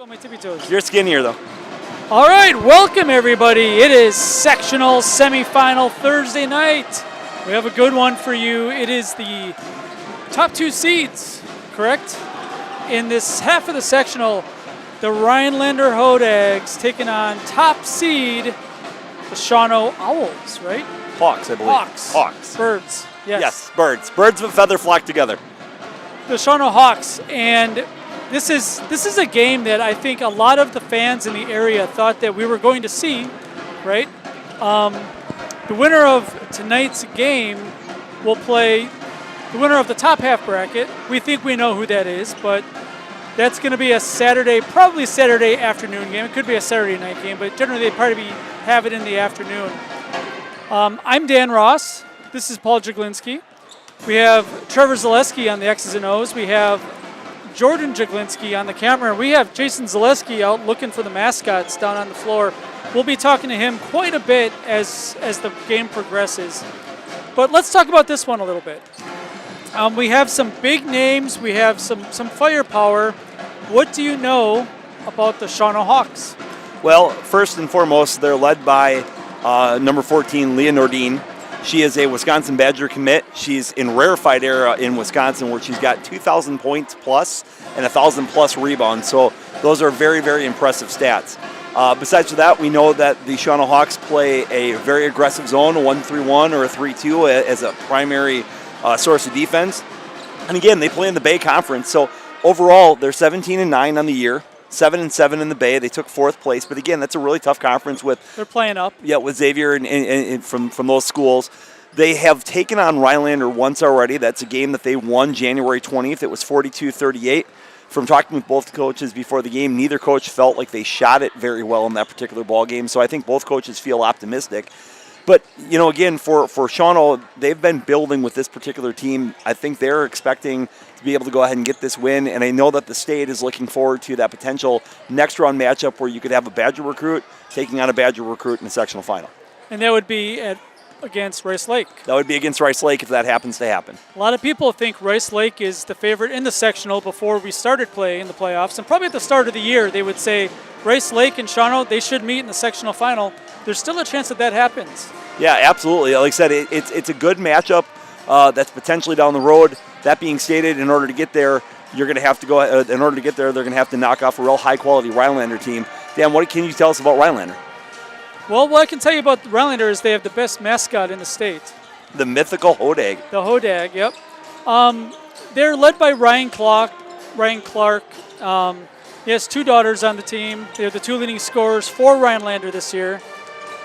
My tippy toes. You're skinnier though. All right, welcome everybody. It is sectional semifinal Thursday night. We have a good one for you. It is the top two seeds, correct? In this half of the sectional, the Rhinelander Hodags taking on top seed, the Shawano Owls, right? Hawks, I believe. Hawks. Birds. Yes, birds. Birds of a feather flock together. The Shawano Hawks, and this is a game that I think a lot of the fans in the area thought that we were going to see, right? The winner of tonight's game will play the winner of the top half bracket. We think we know who that is, but that's going to be a Saturday, probably Saturday afternoon game. It could be a Saturday night game, but generally they probably have it in the afternoon. I'm Dan Ross. This is Paul Jaglinski. We have Trevor Zaleski on the X's and O's. We have Jordan Jaglinski on the camera. We have Jason Zaleski out looking for the mascots down on the floor. We'll be talking to him quite a bit as the game progresses. But let's talk about this one a little bit. We have some big names. We have some firepower. What do you know about the Shawano Hawks? Well, first and foremost, they're led by number 14, Leah Nordine. She is a Wisconsin Badger commit. She's in rarefied era in Wisconsin where she's got 2,000 points plus and 1,000 plus rebounds. So those are very, very impressive stats. Besides that, we know that the Shawano Hawks play a very aggressive zone, a 1-3-1 or a 3-2 as a primary source of defense. And again, they play in the Bay Conference. So overall, they're 17-9 on the year. 7-7 in the Bay. They took fourth place, but again, that's a really tough conference with. They're playing up. Yeah, with Xavier and from those schools. They have taken on Rhinelander once already. That's a game that they won January 20th. It was 42-38. From talking with both coaches before the game, neither coach felt like they shot it very well in that particular ball game. So I think both coaches feel optimistic. But, you know, again, for Shawano, they've been building with this particular team. I think they're expecting to be able to go ahead and get this win, and I know that the state is looking forward to that potential next-round matchup where you could have a Badger recruit taking on a Badger recruit in the sectional final. And that would be against Rice Lake. That would be against Rice Lake if that happens to happen. A lot of people think Rice Lake is the favorite in the sectional before we started play in the playoffs, and probably at the start of the year they would say Rice Lake and Shawano, they should meet in the sectional final. There's still a chance that happens. Yeah, absolutely. Like I said, it's a good matchup that's potentially down the road. That being stated, in order to get there, you're going to have to go. In order to get there, they're going to have to knock off a real high-quality Rhinelander team. Dan, what can you tell us about Rhinelander? Well, what I can tell you about the Rhinelander is they have the best mascot in the state. The mythical Hodag. The Hodag, yep. They're led by Ryan Clark. He has two daughters on the team. They're the two leading scorers for Rhinelander this year,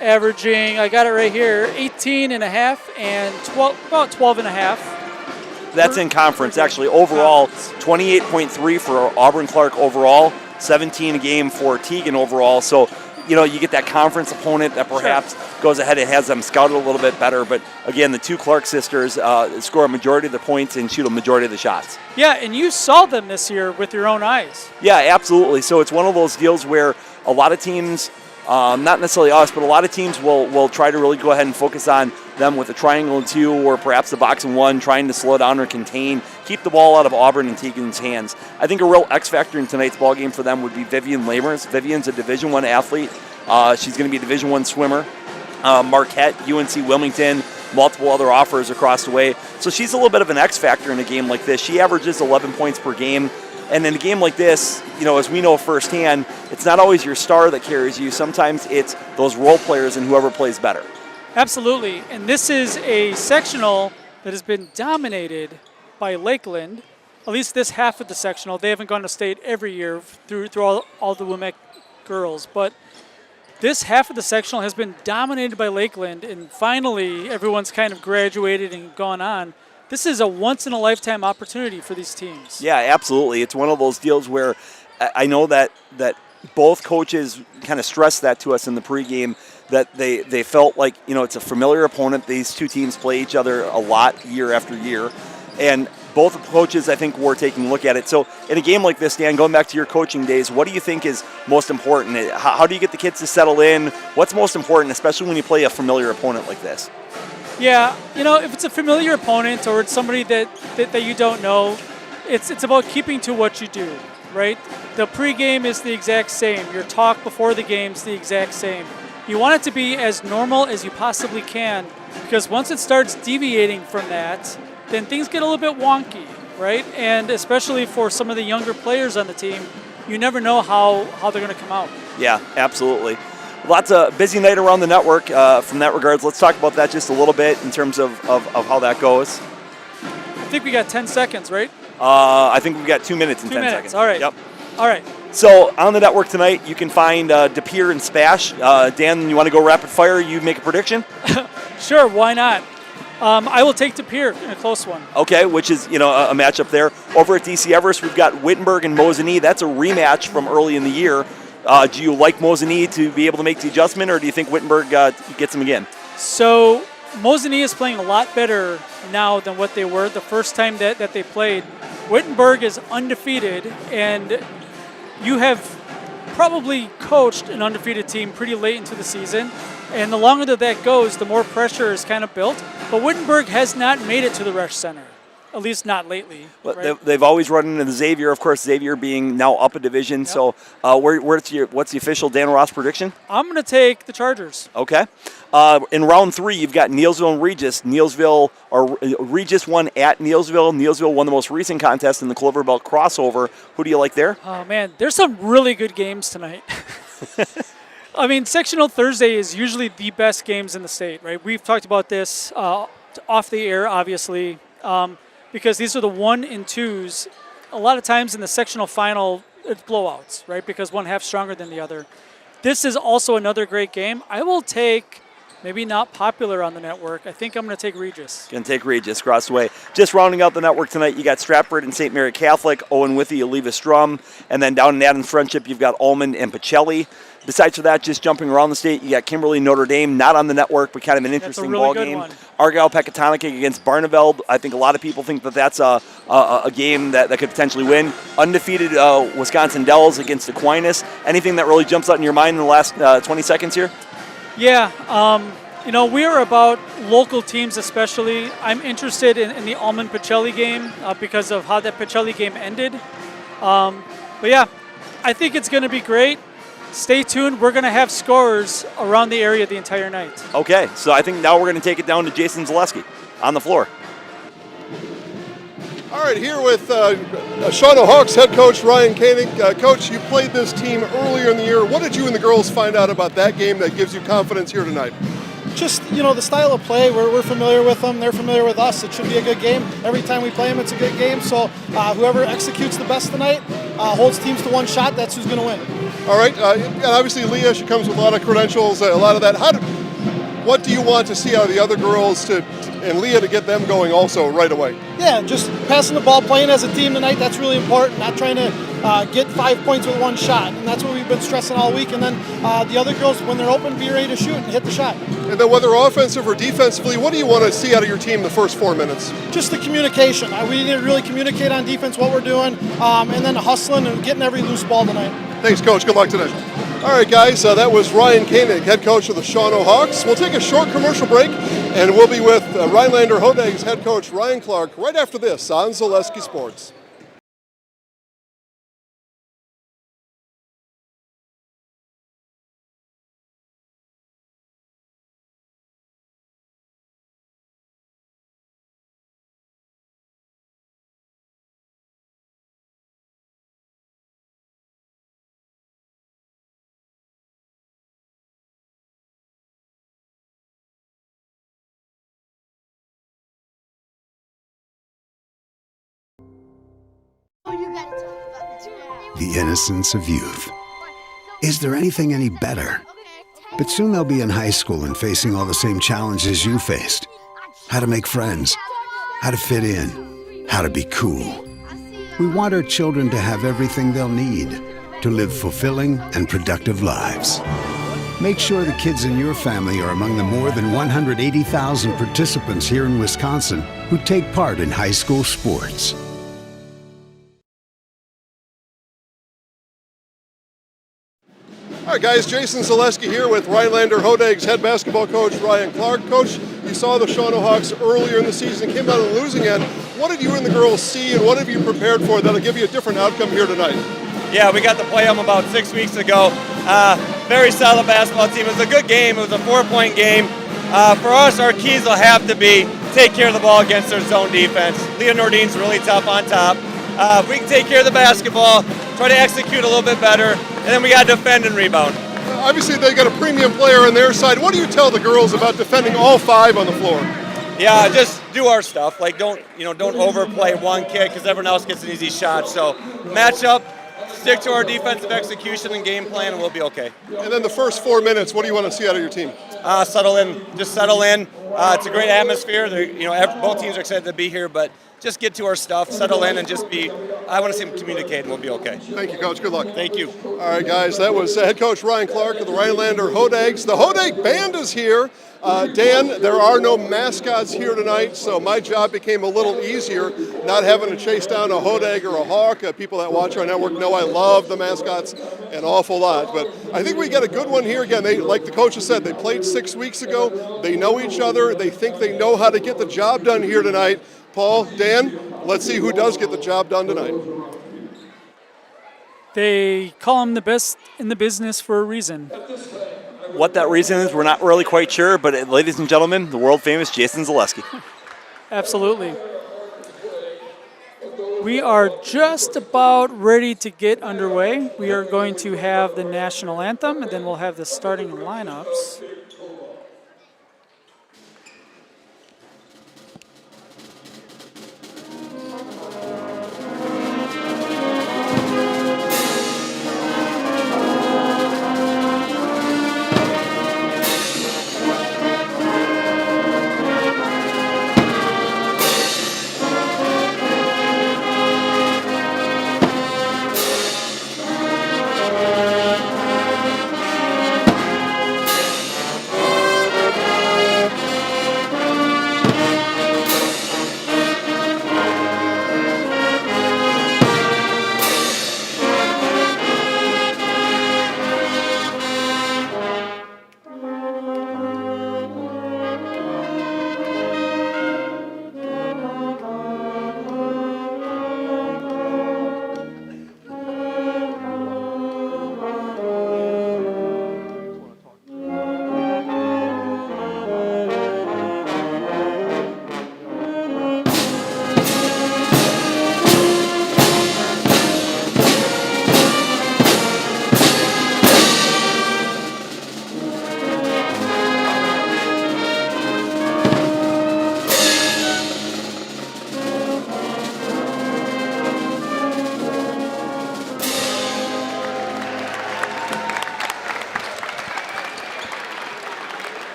averaging, I got it right here, 18 and a half and about 12 and a half. That's in conference, actually. Overall, 28.3 for Auburn Clark overall, 17 a game for Teagan overall. So, you know, you get that conference opponent that perhaps goes ahead and has them scouted a little bit better. But, again, the two Clark sisters score a majority of the points and shoot a majority of the shots. Yeah, and you saw them this year with your own eyes. Yeah, absolutely. So it's one of those deals where a lot of teams, not necessarily us, but a lot of teams will try to really go ahead and focus on them with a triangle and two or perhaps the box and one, trying to slow down or contain, keep the ball out of Auburn and Teagan's hands. I think a real X factor in tonight's ball game for them would be Vivian Lamers. Vivian's a Division I athlete. She's going to be a Division I swimmer. Marquette, UNC Wilmington, multiple other offers across the way. So she's a little bit of an X factor in a game like this. She averages 11 points per game. And in a game like this, you know, as we know firsthand, it's not always your star that carries you. Sometimes it's those role players and whoever plays better. Absolutely. And this is a sectional that has been dominated by Lakeland, at least this half of the sectional. They haven't gone to state every year through all the WIAA girls. But this half of the sectional has been dominated by Lakeland, and finally everyone's kind of graduated and gone on. This is a once-in-a-lifetime opportunity for these teams. Yeah, absolutely. It's one of those deals where I know that both coaches kind of stressed that to us in the pregame, that they felt like, you know, it's a familiar opponent. These two teams play each other a lot year after year. And both coaches, I think, were taking a look at it. So in a game like this, Dan, going back to your coaching days, what do you think is most important? How do you get the kids to settle in? What's most important, especially when you play a familiar opponent like this? Yeah, you know, if it's a familiar opponent or it's somebody that you don't know, it's about keeping to what you do. right? The pregame is the exact same. Your talk before the game is the exact same. You want it to be as normal as you possibly can, because once it starts deviating from that, then things get a little bit wonky, right? And especially for some of the younger players on the team, you never know how they're going to come out. Yeah, absolutely. Lots of busy night around the network from that regards. Let's talk about that just a little bit in terms of how that goes. I think we got 10 seconds, right? I think we've got 2 minutes and 10 seconds. All right. Yep. All right. So on the network tonight, you can find De Pere and Spash. Dan, you want to go rapid fire? You make a prediction? Sure, why not? I will take De Pere in a close one. Okay, which is a matchup there. Over at DC Everest, we've got Wittenberg and Mosinee. That's a rematch from early in the year. Do you like Mosinee to be able to make the adjustment, or do you think Wittenberg gets him again? So Mosinee is playing a lot better now than what they were the first time that they played. Wittenberg is undefeated, and you have probably coached an undefeated team pretty late into the season, and the longer that goes, the more pressure is kind of built. But Wittenberg has not made it to the Resch Center, at least not lately. Right? They've always run into the Xavier, of course, Xavier being now up a division. Yep. So what's the official Dan Ross prediction? I'm going to take the Chargers. Okay. In round 3, you've got Neilsville and Regis. Regis won at Neilsville. Neilsville won the most recent contest in the Clover Belt crossover. Who do you like there? Oh, man, there's some really good games tonight. I mean, Sectional Thursday is usually the best games in the state, right? We've talked about this off the air, obviously, because these are the 1 and 2s. A lot of times in the sectional final, it's blowouts, right? Because one half stronger than the other. This is also another great game. I will take, maybe not popular on the network, I think I'm going to take Regis. Going to take Regis, across the way. Just rounding out the network tonight, you got Stratford and St. Mary Catholic, Owen Withy, Oliva Strum, and then down in Adams Friendship, you've got Ullman and Pacelli. Besides for that, just jumping around the state, you got Kimberly, Notre Dame, not on the network, but kind of an interesting ball game. Argyle, Pecatonic against Barneveld. I think a lot of people think that's a game that could potentially win. Undefeated Wisconsin Dells against Aquinas. Anything that really jumps out in your mind in the last 20 seconds here? Yeah, we are about local teams especially. I'm interested in the Ullman-Pacelli game because of how that Pacelli game ended. But yeah, I think it's going to be great. Stay tuned. We're going to have scorers around the area the entire night. Okay, so I think now we're going to take it down to Jason Zaleski on the floor. All right, here with Shawano Hawks head coach Ryan Koenig. Coach, you played this team earlier in the year. What did you and the girls find out about that game that gives you confidence here tonight? Just, the style of play, we're familiar with them, they're familiar with us. It should be a good game. Every time we play them, it's a good game. So whoever executes the best tonight, holds teams to one shot, that's who's going to win. All right, and obviously Leah, she comes with a lot of credentials, a lot of that. What do you want to see out of the other girls and Leah to get them going also right away? Yeah, just passing the ball, playing as a team tonight, that's really important. Not trying to get 5 points with one shot, and that's what we've been stressing all week. And then the other girls, when they're open, be ready to shoot and hit the shot. And then whether offensive or defensively, what do you want to see out of your team the first 4 minutes? Just the communication. We need to really communicate on defense what we're doing, and then hustling and getting every loose ball tonight. Thanks, Coach. Good luck today. All right, guys, that was Ryan Koenig, head coach of the Shawano Hawks. We'll take a short commercial break, and we'll be with Rhinelander Hodeg's head coach Ryan Clark right after this on Zaleski Sports. The innocence of youth. Is there anything any better? But soon they'll be in high school and facing all the same challenges you faced. How to make friends, how to fit in, how to be cool. We want our children to have everything they'll need to live fulfilling and productive lives. Make sure the kids in your family are among the more than 180,000 participants here in Wisconsin who take part in high school sports. All right, guys, Jason Zaleski here with Rhinelander Hodeg's head basketball coach, Ryan Clark. Coach, You saw the Shawano Hawks earlier in the season, came out on the losing end. What did you and the girls see, and what have you prepared for that'll give you a different outcome here tonight? Yeah, we got to play them about 6 weeks ago. Very solid basketball team. It was a good game. It was a 4-point game. For us, our keys will have to be take care of the ball against their zone defense. Leah Nordine's really tough on top. If we can take care of the basketball, try to execute a little bit better, and then we got to defend and rebound. Obviously, they got a premium player on their side. What do you tell the girls about defending all 5 on the floor? Yeah, just do our stuff. Like don't overplay one kid because everyone else gets an easy shot. So match up, stick to our defensive execution and game plan, and we'll be okay. And then the first 4 minutes, what do you want to see out of your team? Settle in. Just settle in. It's a great atmosphere. Both teams are excited to be here, but just get to our stuff, settle in, and just be. I want to see them communicate, and we'll be okay. Thank you, Coach. Good luck. Thank you. All right, guys. That was head coach Ryan Clark of the Rhinelander Hodags. The Hodag Band is here. Dan, there are no mascots here tonight, so my job became a little easier, not having to chase down a Hodag or a Hawk. People that watch our network know I love the mascots an awful lot. But I think we got a good one here. Again, they, like the coach has said, they played 6 weeks ago. They know each other. They think they know how to get the job done here tonight. Paul, Dan, let's see who does get the job done tonight. They call him the best in the business for a reason. What that reason is, we're not really quite sure, but ladies and gentlemen, the world-famous Jason Zaleski. Absolutely. We are just about ready to get underway. We are going to have the national anthem, and then we'll have the starting lineups.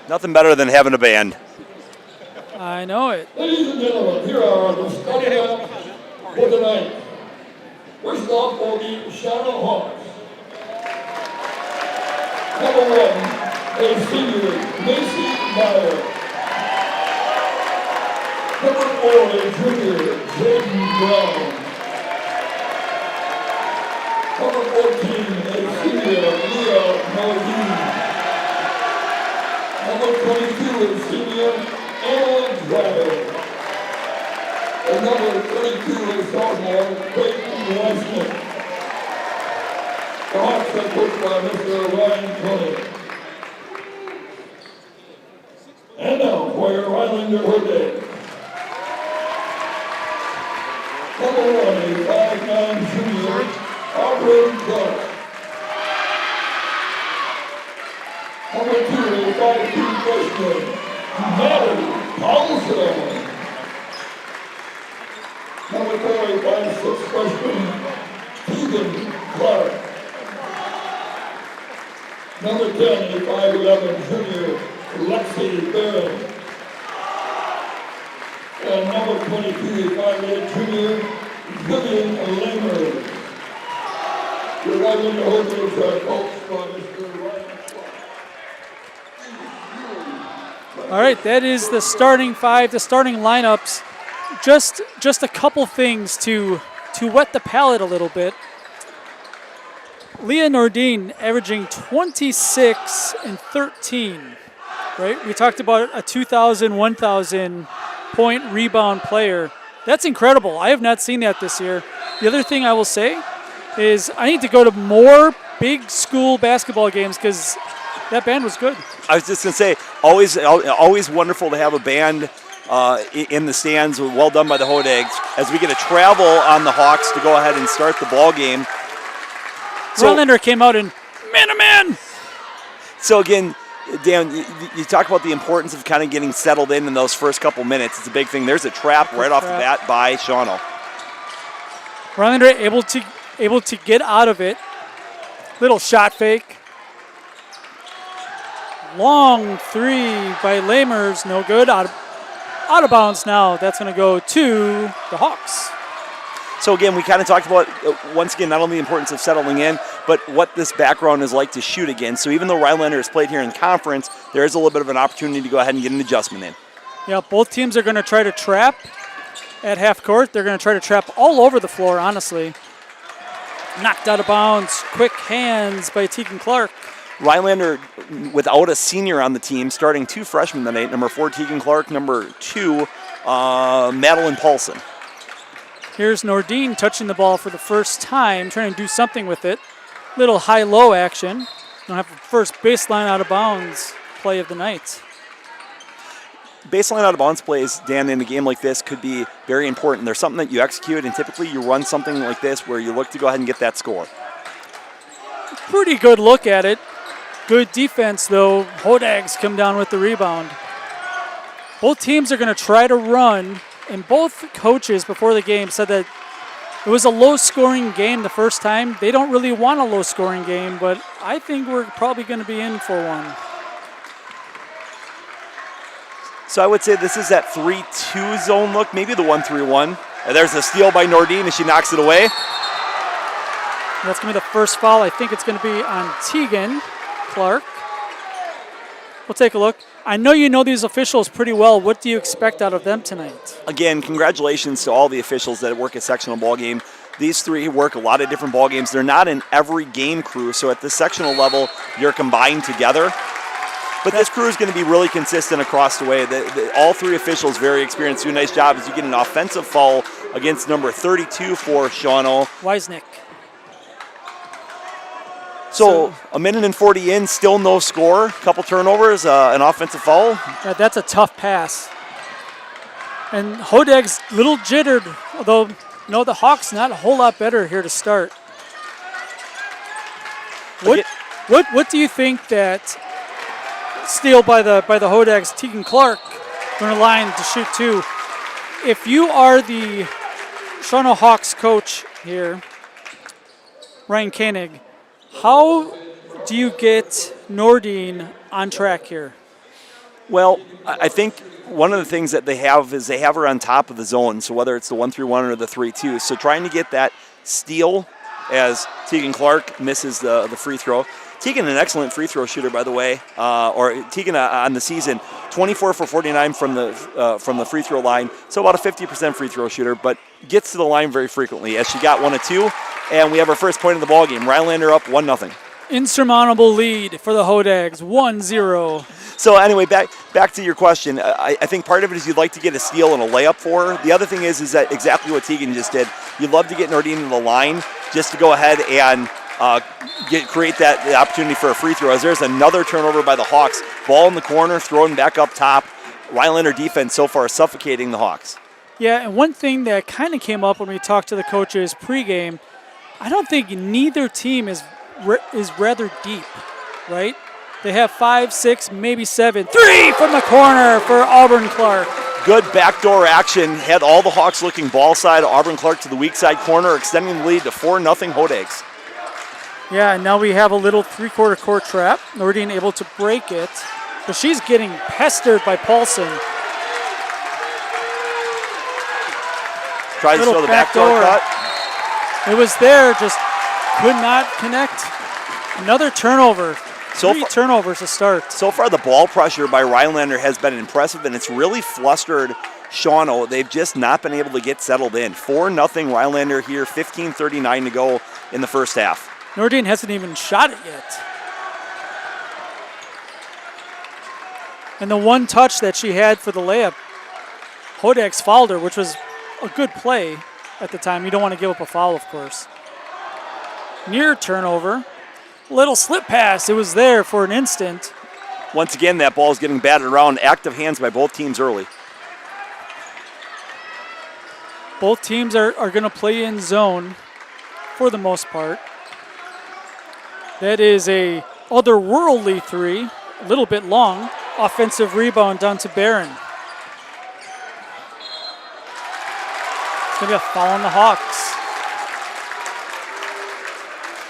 Nothing better than having a band. I know it. Ladies and gentlemen, here are the starting lineup for tonight. First off, for the Shawano Hawks. Number 1, a senior, Macy Meyer. Number 4, a junior, Jaden Brown. Number 14, a senior, Leah Nordine. Number 22 is senior Alan Driver. And number 32 is sophomore Clayton Weston. The Hawks are coached by Mr. Ryan Coney. And now for your Rhinelander Hodag. Number 1, a 5'9" junior, Aubrey Clark. Number 2, a 5'2" freshman, Maddie Paulson. Number 4, a 5'6" freshman, Keegan Clark. Number 10, a 5'11" junior, Lexi Barron. And number 22, a 5'8" junior, Vivian Lamer. Your Rhinelander Hodags are coached by Mr. Ryan. All right, that is the starting 5, the starting lineups. Just a couple things to wet the palate a little bit. Leah Nordine averaging 26 and 13, right? We talked about a 2,000, 1,000 point rebound player. That's incredible. I have not seen that this year. The other thing I will say is I need to go to more big school basketball games because that band was good. I was just going to say, always wonderful to have a band in the stands. Well done by the Hodags as we get a travel on the Hawks to go ahead and start the ball game. Rhinelander came out and man-to-man. So again, Dan, you talk about the importance of kind of getting settled in those first couple minutes. It's a big thing. There's a trap right off the bat by Shawano. Rhinelander able to get out of it. Little shot fake. Long three by Lamers, no good. Out of bounds now. That's going to go to the Hawks. So again, we kind of talked about, once again, not only the importance of settling in, but what this background is like to shoot again. So even though Rhinelander has played here in conference, there is a little bit of an opportunity to go ahead and get an adjustment in. Yeah, both teams are going to try to trap at half court. They're going to try to trap all over the floor, honestly. Knocked out of bounds. Quick hands by Tegan Clark. Rhinelander, without a senior on the team, starting 2 freshmen tonight. Number 4, Tegan Clark. Number 2, Madeline Paulson. Here's Nordine touching the ball for the first time, trying to do something with it. Little high-low action. Don't have the first baseline out of bounds play of the night. Baseline out of bounds plays, Dan, in a game like this could be very important. There's something that you execute, and typically you run something like this where you look to go ahead and get that score. Pretty good look at it. Good defense, though. Hodags come down with the rebound. Both teams are going to try to run, and both coaches before the game said that it was a low-scoring game the first time. They don't really want a low-scoring game, but I think we're probably going to be in for one. So I would say this is that 3-2 zone look, maybe the 1-3-1. There's a steal by Nordine, and she knocks it away. That's going to be the first foul. I think it's going to be on Tegan Clark. We'll take a look. I know you know these officials pretty well. What do you expect out of them tonight? Again, congratulations to all the officials that work at sectional ball game. These 3 work a lot of different ball games. They're not in every game crew, so at the sectional level, you're combined together. But this crew is going to be really consistent across the way. All 3 officials, very experienced, do a nice job as you get an offensive foul against number 32 for Shawano. Weisnick. So a minute and 40 in, still no score. Couple turnovers, an offensive foul. Yeah, that's a tough pass. And Hodag's little jittered, although the Hawks not a whole lot better here to start. What do you think that steal by the Hodags, Tegan Clark, going to line to shoot 2. If you are the Shawano Hawks coach here, Ryan Koenig, how do you get Nordine on track here? Well, I think one of the things that they have is they have her on top of the zone, so whether it's the 1-3-1 or the 3-2. So trying to get that steal as Tegan Clark misses the free throw. Tegan, an excellent free throw shooter, by the way, Tegan on the season, 24 for 49 from the free throw line, so about a 50% free throw shooter, but gets to the line very frequently as she got 1 of 2, and we have our first point of the ball game. Rhinelander up 1-0. Insurmountable lead for the Hodags, 1-0. So anyway, back to your question. I think part of it is you'd like to get a steal and a layup for her. The other thing is that exactly what Tegan just did. You'd love to get Nordine to the line just to go ahead and create the opportunity for a free throw. As there's another turnover by the Hawks. Ball in the corner, thrown back up top. Rhinelander defense so far suffocating the Hawks. Yeah, and one thing that kind of came up when we talked to the coaches pregame, I don't think neither team is rather deep, right? They have 5, 6, maybe 7. 3 from the corner for Auburn Clark. Good backdoor action. Had all the Hawks looking ball side. Auburn Clark to the weak side corner, extending the lead to 4-0 Hodags. Yeah, and now we have a little 3/4 court trap. Nordine able to break it, but she's getting pestered by Paulson. Tries to throw the backdoor cut. It was there, just could not connect. Another turnover. 3 turnovers to start. So far, the ball pressure by Rhinelander has been impressive, and it's really flustered Shawano. They've just not been able to get settled in. 4-0 Rhinelander here, 15:39 to go in the first half. Nordine hasn't even shot it yet. And the one touch that she had for the layup, Hodax fouled her, which was a good play at the time. You don't want to give up a foul, of course. Near turnover. Little slip pass. It was there for an instant. Once again, that ball is getting batted around. Active hands by both teams early. Both teams are going to play in zone for the most part. That is a otherworldly three, a little bit long. Offensive rebound down to Barron. It's going to be a foul on the Hawks.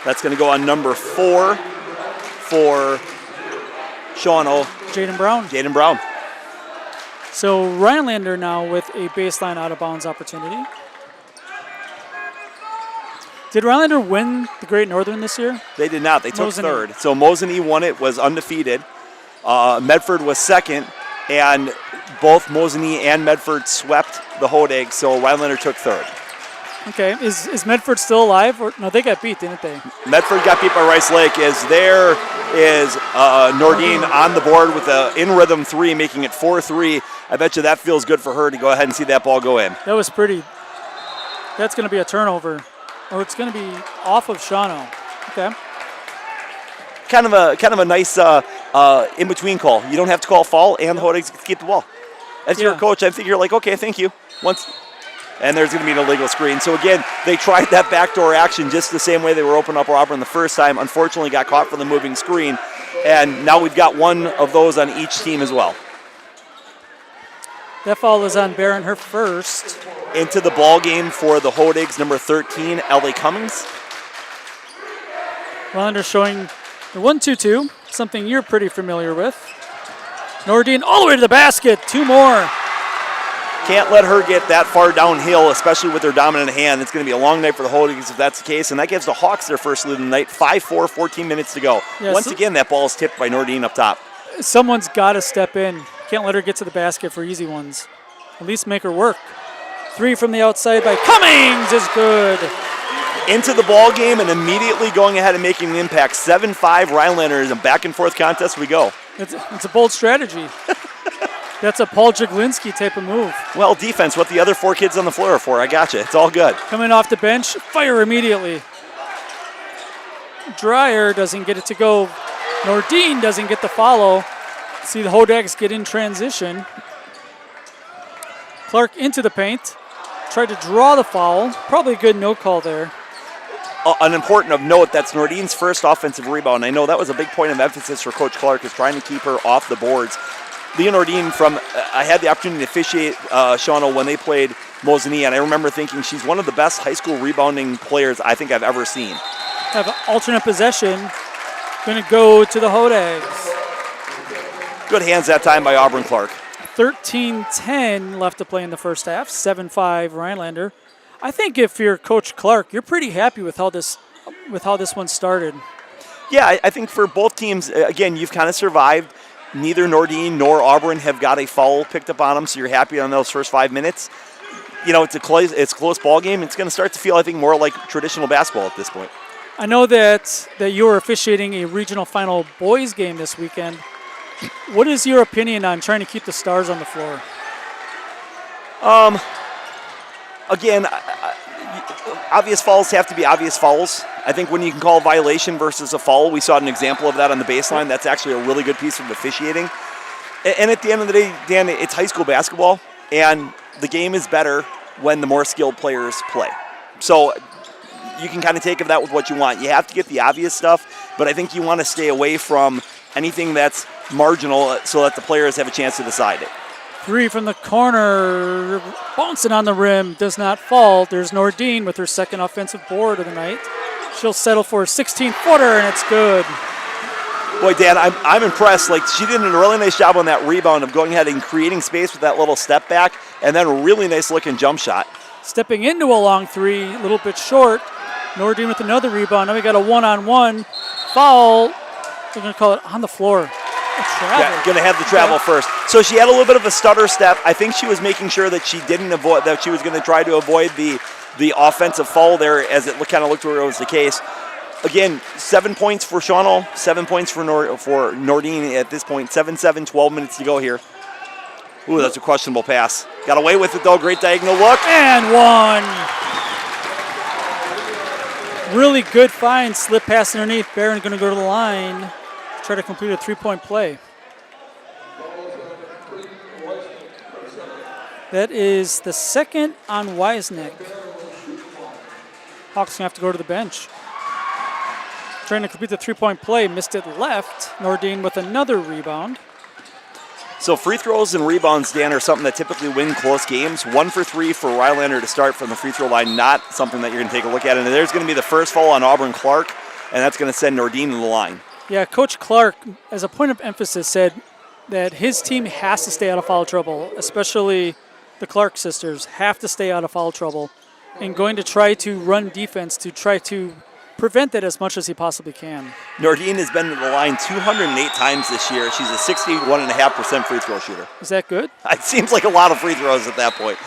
That's going to go on number 4 for Shawano. Jaden Brown. Jaden Brown. So Rhinelander now with a baseline out of bounds opportunity. Did Rhinelander win the Great Northern this year? They did not. They took Mosinee. third. So Mosinee won it, was undefeated. Medford was second, and both Mosinee and Medford swept the Hodags, so Rhinelander took third. Okay, is Medford still alive? Or no, they got beat, didn't they? Medford got beat by Rice Lake. There is Nordine on the board with an in-rhythm three, making it 4-3. I bet you that feels good for her to go ahead and see that ball go in. That was pretty. That's going to be a turnover, or it's going to be off of Shawano. Okay. Kind of a nice in-between call. You don't have to call foul, and the Hodags keep the ball. As your coach, I think you're like, okay, thank you. And there's going to be an illegal screen. So again, they tried that backdoor action just the same way they were opening up Auburn the first time. Unfortunately, got caught for the moving screen. And now we've got one of those on each team as well. That foul is on Barron, her first. Into the ball game for the Hodags, number 13, Ellie Cummings. Rhinelander showing the 1-2-2, something you're pretty familiar with. Nordine all the way to the basket, 2 more. Can't let her get that far downhill, especially with her dominant hand. It's going to be a long night for the Hodags if that's the case, and that gives the Hawks their first lead of the night. 5-4, 14 minutes to go. Yeah, Once again, that ball is tipped by Nordine up top. Someone's got to step in. Can't let her get to the basket for easy ones. At least make her work. 3 from the outside by Cummings is good. Into the ball game and immediately going ahead and making an impact. 7-5 Rhinelander is a back-and-forth contest we go. It's a bold strategy. That's a Paul Jaglinski type of move. Well, defense, what the other 4 kids on the floor are for. I gotcha. It's all good. Coming off the bench, fire immediately. Dreyer doesn't get it to go. Nordine doesn't get the follow. See the Hodags get in transition. Clark into the paint. Tried to draw the foul. Probably a good no call there. An important of note, that's Nordine's first offensive rebound. I know that was a big point of emphasis for Coach Clark, is trying to keep her off the boards. Leah Nordine I had the opportunity to officiate Shawano when they played Mosinee, and I remember thinking she's one of the best high school rebounding players I think I've ever seen. Have an alternate possession. Going to go to the Hodags. Good hands that time by Auburn Clark. 13-10 left to play in the first half. 7-5 Rhinelander. I think if you're Coach Clark, you're pretty happy with how this one started. Yeah, I think for both teams, again, you've kind of survived. Neither Nordine nor Auburn have got a foul picked up on them, so you're happy on those first 5 minutes. You know, it's a close ball game. It's going to start to feel, I think, more like traditional basketball at this point. I know that you were officiating a regional final boys game this weekend. What is your opinion on trying to keep the stars on the floor? Again, obvious fouls have to be obvious fouls. I think when you can call a violation versus a foul, we saw an example of that on the baseline. That's actually a really good piece of officiating. And at the end of the day, Dan, it's high school basketball, and the game is better when the more skilled players play. So you can kind of take of that with what you want. You have to get the obvious stuff, but I think you want to stay away from anything that's marginal so that the players have a chance to decide it. 3 from the corner, bouncing on the rim, does not fall. There's Nordine with her second offensive board of the night. She'll settle for a 16-footer, and it's good. Boy, Dan, I'm impressed. Like, she did a really nice job on that rebound of going ahead and creating space with that little step back, and then a really nice-looking jump shot. Stepping into a long 3, a little bit short. Nordine with another rebound. Now we got a one-on-one foul. They're going to call it on the floor. Yeah, going to have the travel first. So she had a little bit of a stutter step. I think she was making sure that she didn't avoid, that she was going to try to avoid the offensive foul there, as it kind of looked where it was the case. Again, 7 points for Shawano, 7 points for Nordine at this point. 7-7, 12 minutes to go here. Ooh, that's a questionable pass. Got away with it, though. Great diagonal look. And one. Really good find. Slip pass underneath. Barron going to go to the line. Try to complete a three-point play. That is the second on Wisnick. Hawks going to have to go to the bench. Trying to complete the three-point play. Missed it left. Nordine with another rebound. So free throws and rebounds, Dan, are something that typically win close games. 1 for 3 for Rhinelander to start from the free throw line. Not something that you're going to take a look at. And there's going to be the first foul on Auburn Clark, and that's going to send Nordine to the line. Yeah, Coach Clark, as a point of emphasis, said that his team has to stay out of foul trouble, especially the Clark sisters have to stay out of foul trouble and going to try to run defense to try to prevent that as much as he possibly can. Nordine has been to the line 208 times this year. She's a 61.5% free throw shooter. Is that good? It seems like a lot of free throws at that point.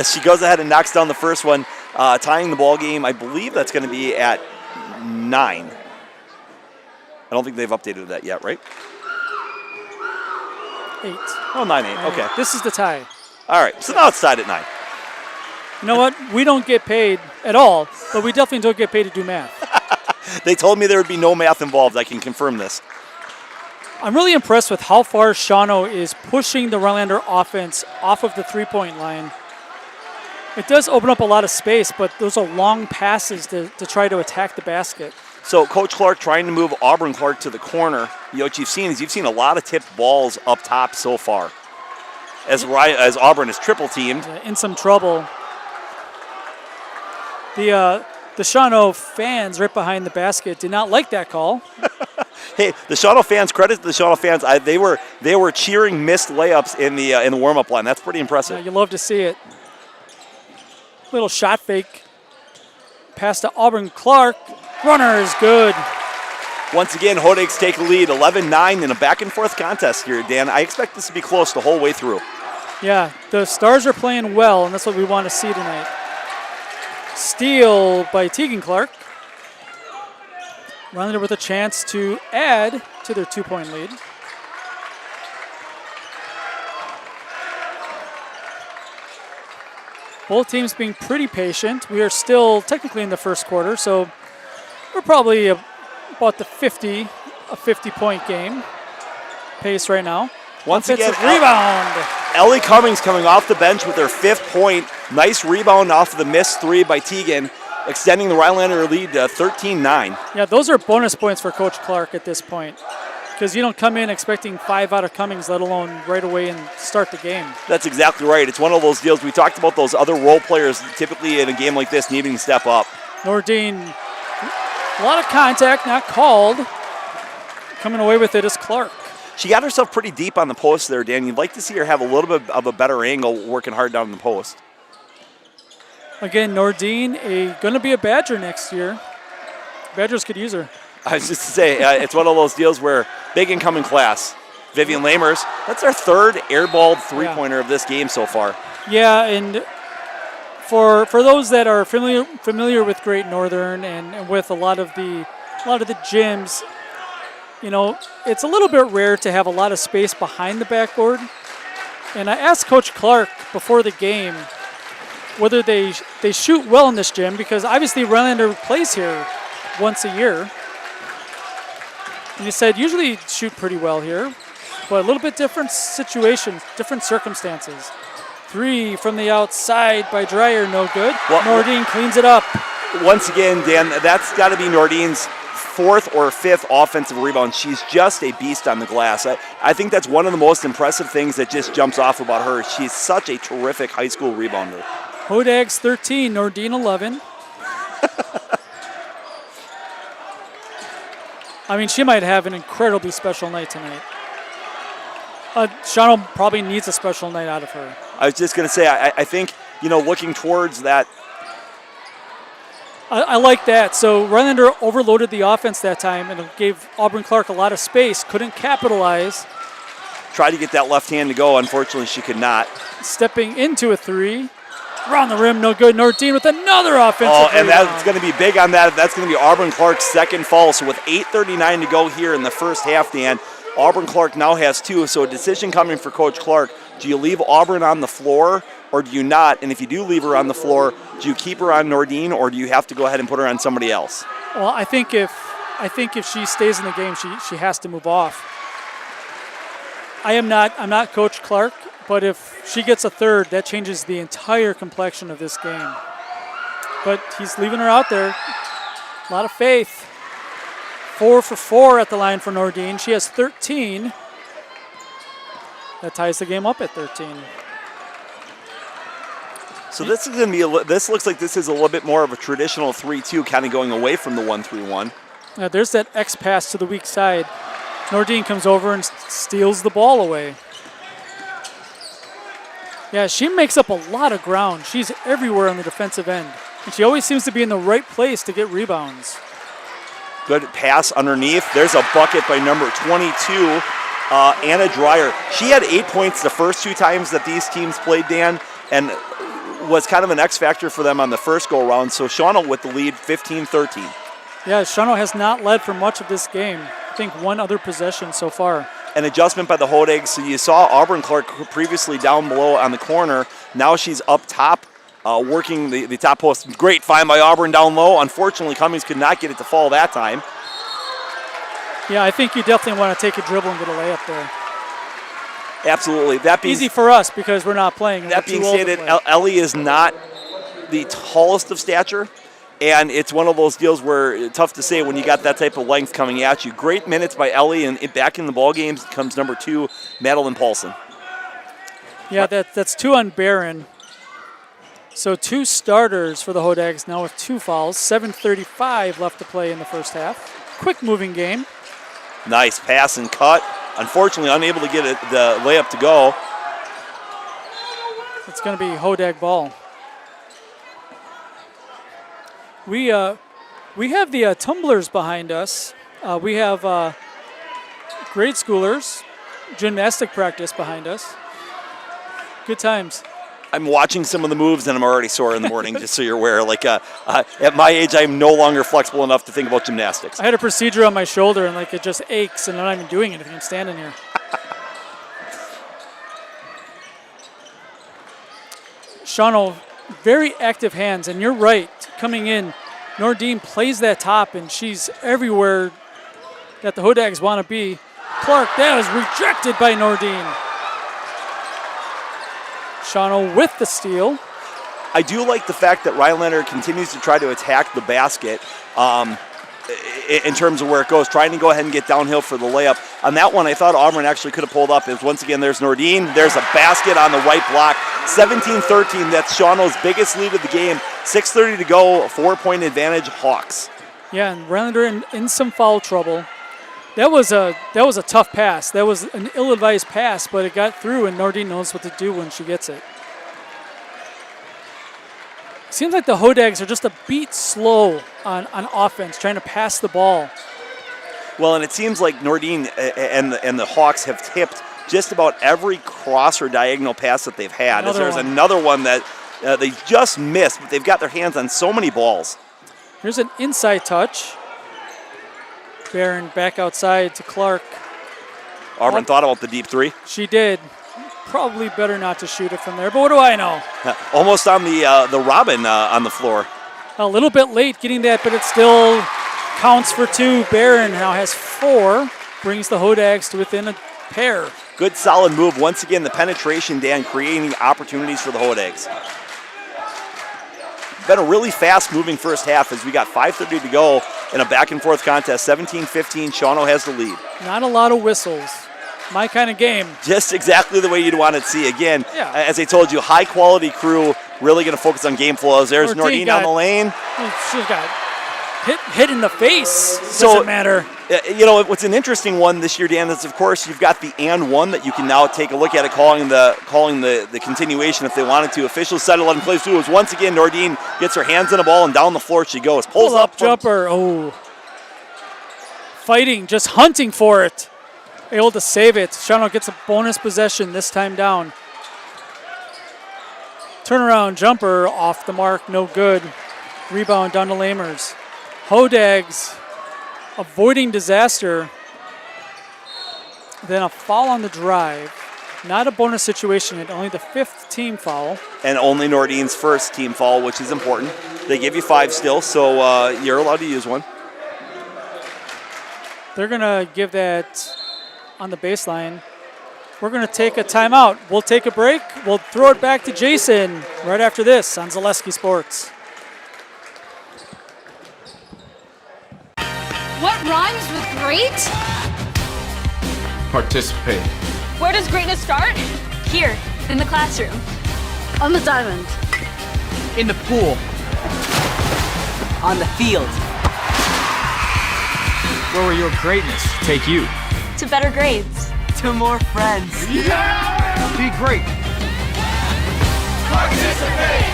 She goes ahead and knocks down the first one, tying the ball game. I believe that's going to be at 9. I don't think they've updated that yet, right? 8. Oh, 9-8. Okay. This is the tie. All right. So now it's tied at 9. You know what? We don't get paid at all, but we definitely don't get paid to do math. They told me there would be no math involved. I can confirm this. I'm really impressed with how far Shawano is pushing the Rhinelander offense off of the three-point line. It does open up a lot of space, but those are long passes to try to attack the basket. So Coach Clark trying to move Auburn Clark to the corner. You know, what you've seen a lot of tipped balls up top so far. As Auburn is triple teamed. In some trouble. The Shawano fans right behind the basket did not like that call. Hey, the Shawano fans, credit to the Shawano fans. They were cheering missed layups in the warm-up line. That's pretty impressive. Yeah, you love to see it. Little shot fake. Pass to Auburn Clark. Runner is good. Once again, Hodeg's take the lead, 11-9 in a back-and-forth contest here, Dan. I expect this to be close the whole way through. Yeah, the Stars are playing well, and that's what we want to see tonight. Steal by Tegan Clark. Rhinelander with a chance to add to their 2-point lead. Both teams being pretty patient. We are still technically in the first quarter, so we're probably about the 50-point game pace right now. Once again, rebound. Ellie Cummings coming off the bench with her 5th point. Nice rebound off of the missed 3 by Tegan, extending the Rhinelander lead to 13-9. Yeah, those are bonus points for Coach Clark at this point, because you don't come in expecting 5 out of Cummings, let alone right away and start the game. That's exactly right. It's one of those deals. We talked about those other role players typically in a game like this needing to step up. Nordine, a lot of contact, not called. Coming away with it is Clark. She got herself pretty deep on the post there, Dan. You'd like to see her have a little bit of a better angle working hard down the post. Again, Nordine, going to be a Badger next year. Badgers could use her. I was just to say, it's one of those deals where big incoming class. Vivian Lamers, that's our 3rd airballed three-pointer of this game so far. Yeah, and for those that are familiar with Great Northern and with a lot of the gyms, you know, it's a little bit rare to have a lot of space behind the backboard. And I asked Coach Clark before the game whether they shoot well in this gym, because obviously Rhinelander plays here once a year. And he said usually shoot pretty well here, but a little bit different situations, different circumstances. 3 from the outside by Dreyer, no good. Well, Nordine cleans it up. Once again, Dan, that's got to be Nordine's 4th or 5th offensive rebound. She's just a beast on the glass. I think that's one of the most impressive things that just jumps off about her. She's such a terrific high school rebounder. Hodag's 13, Nordine 11. I mean, she might have an incredibly special night tonight. Shawano probably needs a special night out of her. I was just going to say, I think, you know, looking towards that. I like that. So Rhinelander overloaded the offense that time and gave Auburn Clark a lot of space, couldn't capitalize. Tried to get that left hand to go. Unfortunately, she could not. Stepping into a 3. Around the rim, no good. Nordine with another offensive and rebound. that's going to be big on that. That's going to be Auburn Clark's second foul. So with 8:39 to go here in the first half, Dan, Auburn Clark now has 2. So a decision coming for Coach Clark. Do you leave Auburn on the floor or do you not? And if you do leave her on the floor, do you keep her on Nordine or do you have to go ahead and put her on somebody else? Well, I think if she stays in the game, she has to move off. I'm not Coach Clark, but if she gets a third, that changes the entire complexion of this game. But he's leaving her out there. A lot of faith. 4 for 4 at the line for Nordine. She has 13. That ties the game up at 13. So this is going to be. This looks like this is a little bit more of a traditional 3-2, kind of going away from the 1-3-1. There's that X pass to the weak side. Nordine comes over and steals the ball away. Yeah, she makes up a lot of ground. She's everywhere on the defensive end. And she always seems to be in the right place to get rebounds. Good pass underneath. There's a bucket by number 22, Anna Dreyer. She had 8 points the first 2 times that these teams played, Dan, and was kind of an X factor for them on the first go-around. So Shawano with the lead, 15-13. Yeah, Shawano has not led for much of this game. I think one other possession so far. An adjustment by the Hodags. So you saw Auburn Clark previously down below on the corner. Now she's up top, working the top post. Great find by Auburn down low. Unfortunately, Cummings could not get it to fall that time. Yeah, I think you definitely want to take a dribble and get a layup there. Absolutely. That being easy for us because we're not playing. That being stated, Ellie is not the tallest of stature. And it's one of those deals where it's tough to say when you got that type of length coming at you. Great minutes by Ellie, and back in the ball games comes number 2, Madeline Paulson. Yeah, that's 2 on Barron. So 2 starters for the Hodags now with 2 fouls. 7:35 left to play in the first half. Quick moving game. Nice pass and cut. Unfortunately, unable to get the layup to go. It's going to be Hodag ball. We have the tumblers behind us. We have grade schoolers, gymnastic practice behind us. Good times. I'm watching some of the moves and I'm already sore in the morning, just so you're aware. Like at my age, I'm no longer flexible enough to think about gymnastics. I had a procedure on my shoulder and it just aches and I'm not even doing anything. I'm standing here. Shawano, very active hands, and you're right. Coming in, Nordine plays that top, and she's everywhere that the Hodags want to be. Clark, that was rejected by Nordine. Shawano with the steal. I do like the fact that Rhinelander continues to try to attack the basket in terms of where it goes, trying to go ahead and get downhill for the layup. On that one, I thought Auburn actually could have pulled up. Once again, there's Nordine. There's a basket on the right block. 17-13, that's Shawano's biggest lead of the game. 6:30 to go, a 4-point advantage, Hawks. Yeah, and Rhinelander in some foul trouble. That was a tough pass. That was an ill-advised pass, but it got through, and Nordine knows what to do when she gets it. Seems like the Hodags are just a beat slow on offense, trying to pass the ball. Well, and it seems like Nordine and the Hawks have tipped just about every cross or diagonal pass that they've had. There's another one that they just missed, but they've got their hands on so many balls. Here's an inside touch. Barron back outside to Clark. Auburn thought about the deep 3. She did. Probably better not to shoot it from there, but what do I know? Almost on the Robin on the floor. A little bit late getting that, but it still counts for 2. Barron now has 4, brings the Hodags to within a pair. Good solid move. Once again, the penetration, Dan, creating opportunities for the Hodags. Been a really fast-moving first half as we got 5:30 to go in a back-and-forth contest. 17-15, Shawano has the lead. Not a lot of whistles. My kind of game. Just exactly the way you'd want to see. Again, yeah. As I told you, high-quality crew, really going to focus on game flows. There's Nordine down the lane. She's got hit in the face. Doesn't matter. What's an interesting one this year, Dan, is, of course, you've got the and one that you can now take a look at it, calling the continuation if they wanted to. Officials said 11 plays through. It was once again Nordine gets her hands on the ball and down the floor she goes. Pulls up. Jumper. Oh. Fighting, just hunting for it. Able to save it. Shawano gets a bonus possession this time down. Turnaround jumper off the mark, no good. Rebound down to Lamers. Hodags avoiding disaster. Then a foul on the drive. Not a bonus situation yet, only the 5th team foul. And only Nordine's first team foul, which is important. They give you 5 still, so you're allowed to use one. They're going to give that on the baseline. We're going to take a timeout. We'll take a break. We'll throw it back to Jason right after this on Zaleski Sports. What rhymes with great? Participate. Where does greatness start? Here, in the classroom. On the diamond. In the pool. On the field. Where will your greatness take you? To better grades. To more friends. Yeah! Be great. Participate!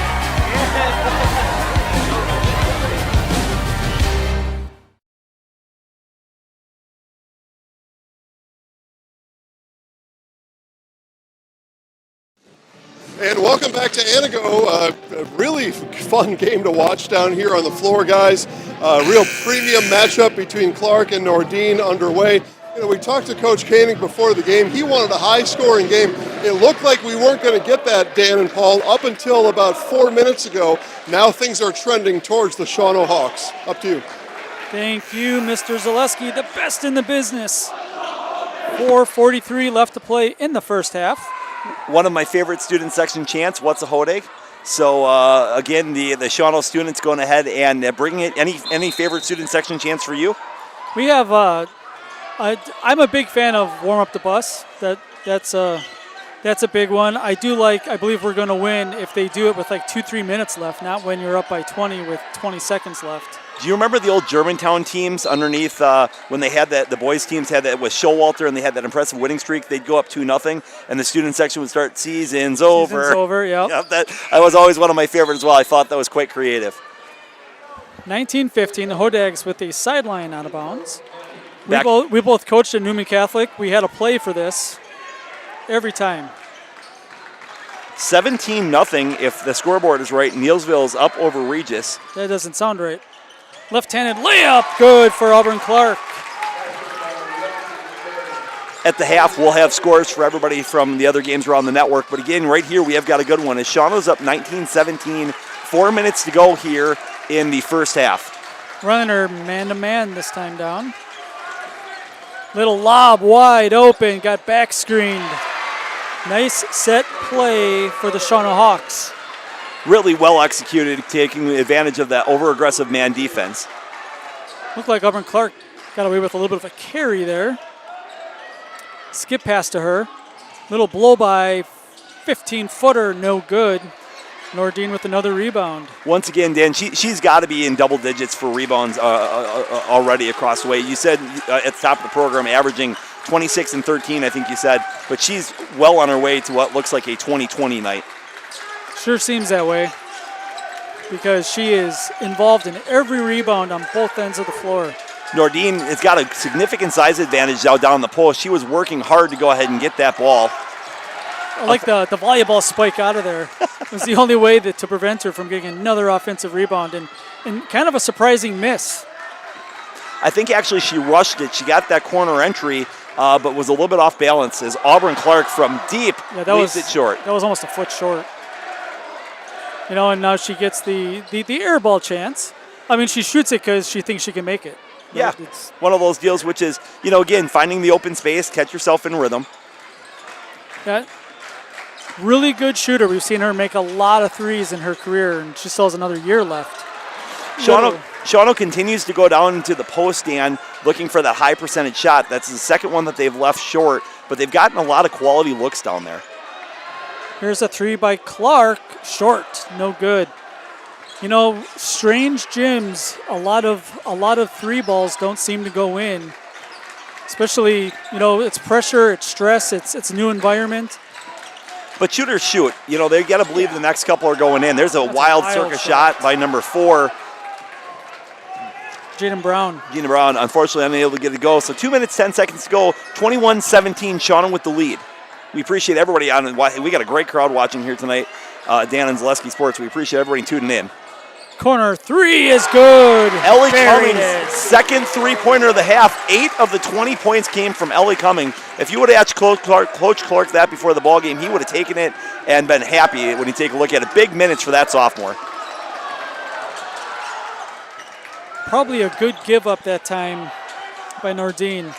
And welcome back to Anago. A really fun game to watch down here on the floor, guys. Real premium matchup between Clark and Nordine underway. You know, we talked to Coach Koenig before the game. He wanted a high-scoring game. It looked like we weren't going to get that, Dan and Paul, up until about 4 minutes ago. Now things are trending towards the Shawano Hawks. Up to you. Thank you, Mr. Zaleski, the best in the business. 4:43 left to play in the first half. One of my favorite student section chants, what's a Hodag? So again, the Shawano students going ahead and bringing it. Any favorite student section chants for you? We have, I'm a big fan of Warm Up the Bus. That's a big one. I believe we're going to win if they do it with like 2-3 minutes left, not when you're up by 20 with 20 seconds left. Do you remember the old Germantown teams underneath when they had that? The boys teams had that with Showalter, and they had that impressive winning streak. They'd go up 2-0, and the student section would start seasons over. Seasons over, yeah. Yep, that was always one of my favorites as well. I thought that was quite creative. 19-15, the Hodags with a sideline out of bounds. We both coached at Newman Catholic. We had a play for this every time. 17-0 if the scoreboard is right. Neilsville's up over Regis. That doesn't sound right. Left-handed layup, good for Auburn Clark. At the half, we'll have scores for everybody from the other games around the network. But again, right here, we have got a good one. As Shawano's up 19-17, 4 minutes to go here in the first half. Rhinelander man-to-man this time down. Little lob wide open, got back screened. Nice set play for the Shawano Hawks. Really well executed, taking advantage of that over-aggressive man defense. Looked like Auburn Clark got away with a little bit of a carry there. Skip pass to her. Little blow by, 15-footer, no good. Nordine with another rebound. Once again, Dan, she's got to be in double digits for rebounds already across the way. You said at the top of the program, averaging 26 and 13, I think you said, but she's well on her way to what looks like a 20-20 night. Sure seems that way because she is involved in every rebound on both ends of the floor. Nordine has got a significant size advantage now down the post. She was working hard to go ahead and get that ball. I like the volleyball spike out of there. It was the only way to prevent her from getting another offensive rebound and kind of a surprising miss. I think actually she rushed it. She got that corner entry, but was a little bit off balance as Auburn Clark from deep leaves it short. That was almost a foot short. You know, and now she gets the air ball chance. I mean, she shoots it because she thinks she can make it. Yeah, it's one of those deals which is, you know, again, finding the open space, catch yourself in rhythm. Yeah, really good shooter. We've seen her make a lot of threes in her career, and she still has another year left. Shawano continues to go down into the post, Dan, looking for that high percentage shot. That's the second one that they've left short, but they've gotten a lot of quality looks down there. Here's a three by Clark, short, no good. You know, strange gyms, a lot of three balls don't seem to go in. Especially, you know, it's pressure, it's stress, it's a new environment. But shooters shoot. You know, they got to believe the next couple are going in. There's a wild circus shot by number 4. Gina Brown, unfortunately unable to get it go. So 2 minutes, 10 seconds to go. 21-17, Shawano with the lead. We appreciate everybody on. We got a great crowd watching here tonight. Dan and Zaleski Sports. We appreciate everybody tuning in. Corner three is good. Ellie Buried Cummings, it. second three-pointer of the half. 8 of the 20 points came from Ellie Cummings. If you would have asked Coach Clark that before the ball game, he would have taken it and been happy when you take a look at it. Big minutes for that sophomore. Probably a good give up that time by Nordine.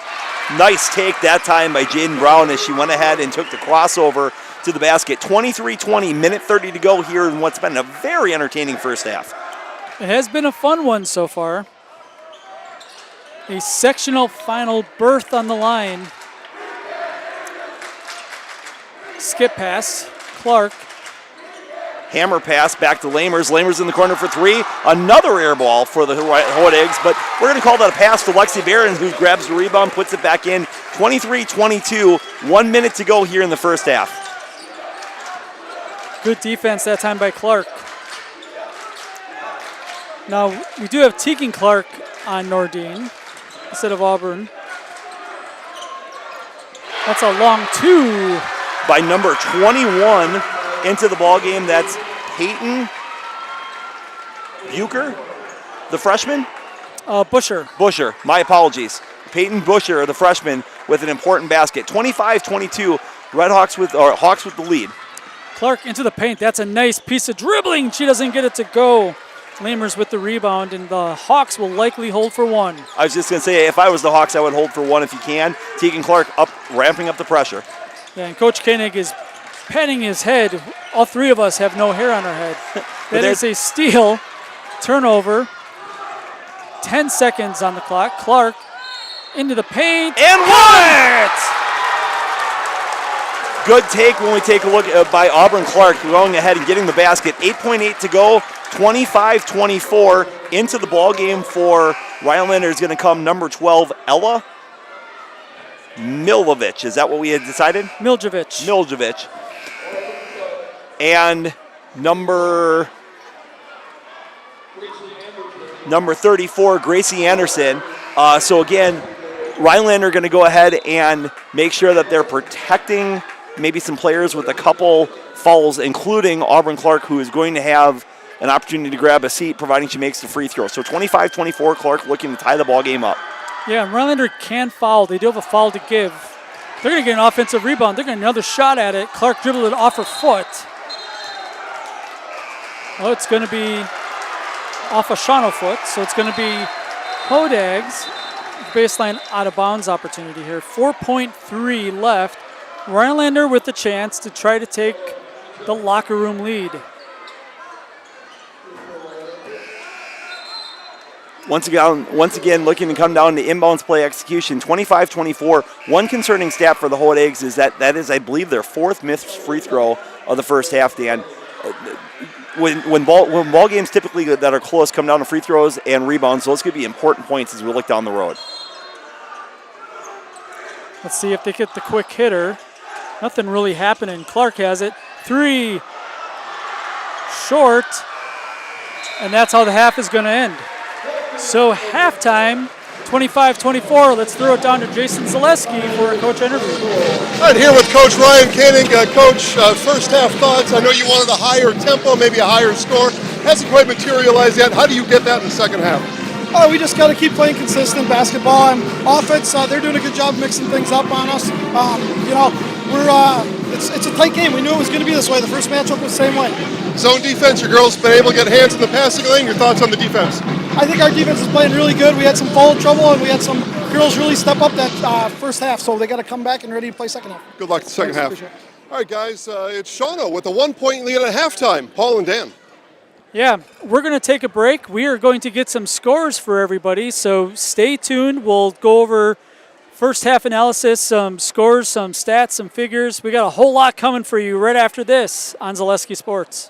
Nice take that time by Jaden Brown as she went ahead and took the crossover to the basket. 23-20, minute 30 to go here in what's been a very entertaining first half. It has been a fun one so far. A sectional final berth on the line. Skip pass, Clark. Hammer pass back to Lamers. Lamers in the corner for three. Another air ball for the Hood Eggs, but we're going to call that a pass to Lexi Barron, who grabs the rebound, puts it back in. 23-22, 1 minute to go here in the first half. Good defense that time by Clark. Now, we do have Tegan Clark on Nordine instead of Auburn. That's a long two. By number 21 into the ball game, that's Peyton Bucher, the freshman? Busher. Busher, my apologies. Peyton Busher, the freshman, with an important basket. 25-22, Hawks with the lead. Clark into the paint. That's a nice piece of dribbling. She doesn't get it to go. Lamers with the rebound, and the Hawks will likely hold for one. I was just going to say, if I was the Hawks, I would hold for one if you can. Tegan Clark ramping up the pressure. Yeah, and Coach Koenig is patting his head. All three of us have no hair on our head. That is a steal. Turnover. 10 seconds on the clock. Clark into the paint. And what? Good take when we take a look by Auburn Clark going ahead and getting the basket. 8.8 to go, 25-24. Into the ball game for Rhinelander is going to come number 12, Ella Milovic. Is that what we had decided? Miljevic. And number 34, Gracie Anderson. So again, Rhinelander going to go ahead and make sure that they're protecting maybe some players with a couple fouls, including Auburn Clark, who is going to have an opportunity to grab a seat, providing she makes the free throw. So 25-24, Clark looking to tie the ball game up. Yeah, and Rhinelander can foul. They do have a foul to give. They're going to get an offensive rebound. They're going to get another shot at it. Clark dribbled it off her foot. Oh, it's going to be off a Shawano foot, so it's going to be Hodeg's baseline out of bounds opportunity here. 4.3 left. Rhinelander with the chance to try to take the locker room lead. Once again, looking to come down to inbounds play execution, 25-24. One concerning stat for the Hood Eggs is that is, I believe, their fourth missed free throw of the first half, Dan. When ball games typically that are close come down to free throws and rebounds, those could be important points as we look down the road. Let's see if they get the quick hitter. Nothing really happening. Clark has it. Three. Short. And that's how the half is going to end. So halftime, 25-24. Let's throw it down to Jason Zaleski for a coach interview. All right, here with Coach Ryan Koenig. Coach, first half thoughts. I know you wanted a higher tempo, maybe a higher score. Hasn't quite materialized yet. How do you get that in the second half? We just got to keep playing consistent basketball, and offense, they're doing a good job mixing things up on us. It's a tight game. We knew it was going to be this way. The first matchup was the same way. Zone defense, your girls been able to get hands in the passing lane. Your thoughts on the defense? I think our defense is playing really good. We had some foul trouble, and we had some girls really step up that first half, so they got to come back and ready to play second half. Good luck the second half. All right, guys, it's Shawano with a 1-point lead at halftime. Paul and Dan. Yeah, we're going to take a break. We are going to get some scores for everybody, so stay tuned. We'll go over first half analysis, some scores, some stats, some figures. We got a whole lot coming for you right after this on Zaleski Sports.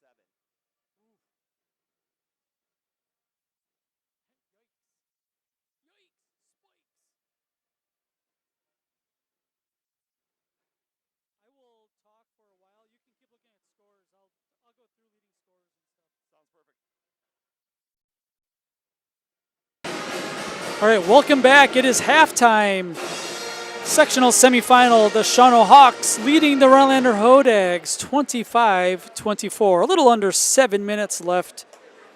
I will talk for a while. You can keep looking at scores. I'll go through leading scores and stuff. Sounds perfect. All right, welcome back. It is halftime. Sectional semifinal, the Shawano Hawks leading the Rhinelander Hodags 25-24. A little under 7 minutes left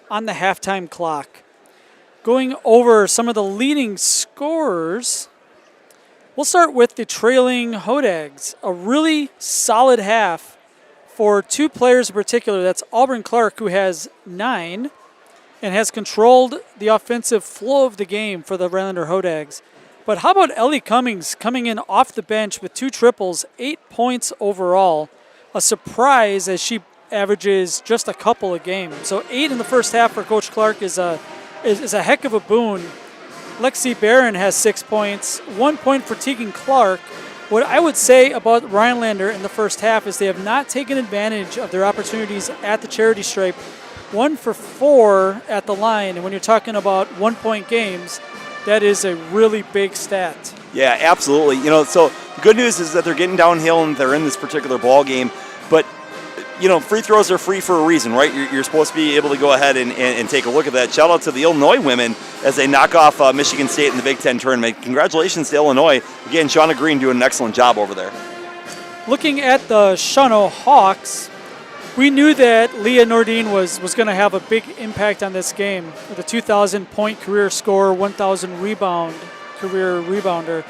on the halftime clock. Going over some of the leading scorers, we'll start with the trailing Hodags. A really solid half for two players in particular. That's Auburn Clark, who has 9 and has controlled the offensive flow of the game for the Rhinelander Hodags. But how about Ellie Cummings coming in off the bench with 2 triples, 8 points overall. A surprise as she averages just a couple a game. So 8 in the first half for Coach Clark is a heck of a boon. Lexi Barron has 6 points, 1 point for Tegan Clark. What I would say about Rhinelander in the first half is they have not taken advantage of their opportunities at the charity stripe. 1 for 4 at the line, and when you're talking about 1-point games, that is a really big stat. Yeah, absolutely. So the good news is that they're getting downhill and they're in this particular ball game. But, free throws are free for a reason, right? You're supposed to be able to go ahead and take a look at that. Shout out to the Illinois women as they knock off Michigan State in the Big Ten tournament. Congratulations to Illinois. Again, Shauna Green doing an excellent job over there. Looking at the Shawano Hawks, we knew that Leah Nordine was going to have a big impact on this game with a 2,000-point career score, 1,000 rebound career rebounder,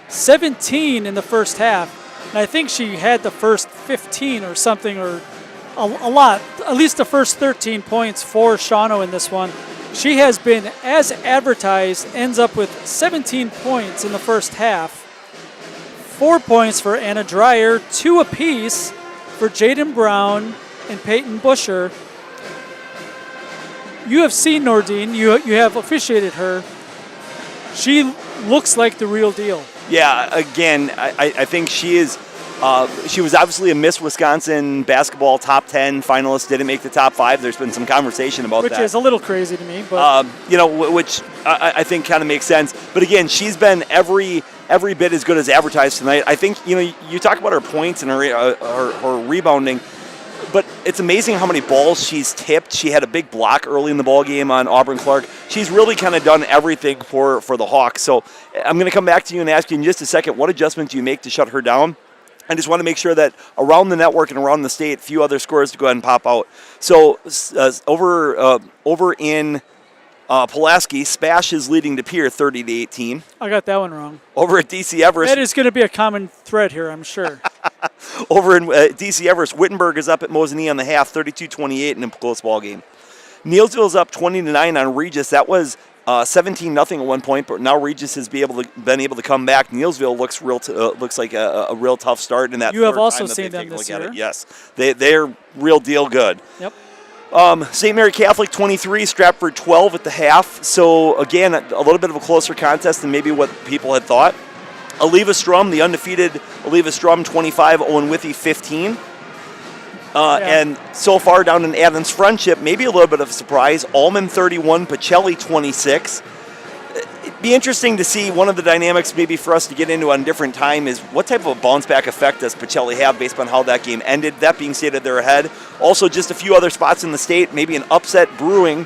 17 in the first half. And I think she had the first 15 or something, or a lot, at least the first 13 points for Shawano in this one. She has been, as advertised, ends up with 17 points in the first half. 4 points for Anna Dreyer, 2 apiece for Jaden Brown and Peyton Busher. You have seen Nordine. You have officiated her. She looks like the real deal. Yeah, again, I think she is. She was obviously a Miss Wisconsin basketball top 10 finalist. Didn't make the top 5. There's been some conversation about that, which is a little crazy to me, but which I think kind of makes sense. But again, she's been every bit as good as advertised tonight. I think you talk about her points and her rebounding. But it's amazing how many balls she's tipped. She had a big block early in the ball game on Auburn Clark. She's really kind of done everything for the Hawks. So I'm going to come back to you and ask you in just a second, what adjustments do you make to shut her down? I just want to make sure that around the network and around the state, a few other scores to go ahead and pop out. So over in Pulaski, Spash is leading De Pere 30-18. I got that one wrong. Over at DC Everest. That is going to be a common thread here, I'm sure. Over in DC Everest, Wittenberg is up at Mosinee on the half, 32-28 in a close ball game. Neilsville's up 20-9 on Regis. That was 17-0 at one point, but now Regis has been able to come back. Neilsville looks like a real tough start in that. You have also seen them this year. Yes, they're real deal good. Yep. St. Mary Catholic 23, Stratford 12 at the half. So again, a little bit of a closer contest than maybe what people had thought. Oliva Strum, the undefeated Oliva Strum 25, Owen Withy 15. And so far down in Athens Friendship, maybe a little bit of a surprise. Allman 31, Pacelli 26. It'd be interesting to see one of the dynamics maybe for us to get into on different time is what type of a bounce back effect does Pacelli have based on how that game ended. That being stated, they're ahead. Also, just a few other spots in the state, maybe an upset brewing,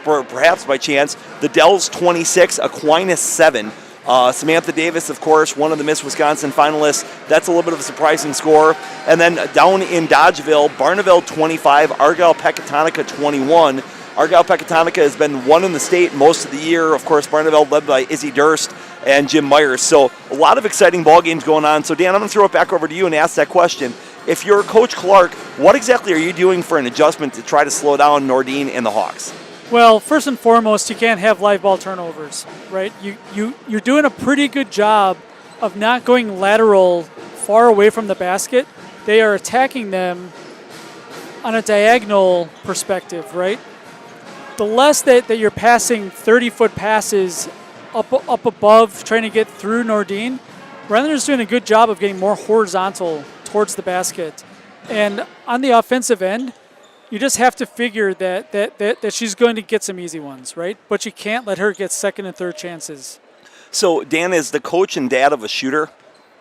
perhaps by chance. The Dells 26, Aquinas 7. Samantha Davis, of course, one of the Miss Wisconsin finalists. That's a little bit of a surprising score. And then down in Dodgeville, Barneveld 25, Argyle Pecatonica 21. Argyle Pecatonica has been one in the state most of the year. Of course, Barneveld led by Izzy Durst and Jim Myers. So a lot of exciting ball games going on. So Dan, I'm going to throw it back over to you and ask that question. If you're Coach Clark, what exactly are you doing for an adjustment to try to slow down Nordine and the Hawks? Well, first and foremost, you can't have live ball turnovers, right? You're doing a pretty good job of not going lateral far away from the basket. They are attacking them on a diagonal perspective, right? The less that you're passing 30-foot passes up above, trying to get through Nordine, Rhinelander's doing a good job of getting more horizontal towards the basket. And on the offensive end, you just have to figure that she's going to get some easy ones, right? But you can't let her get second and third chances. So, Dan, as the coach and dad of a shooter,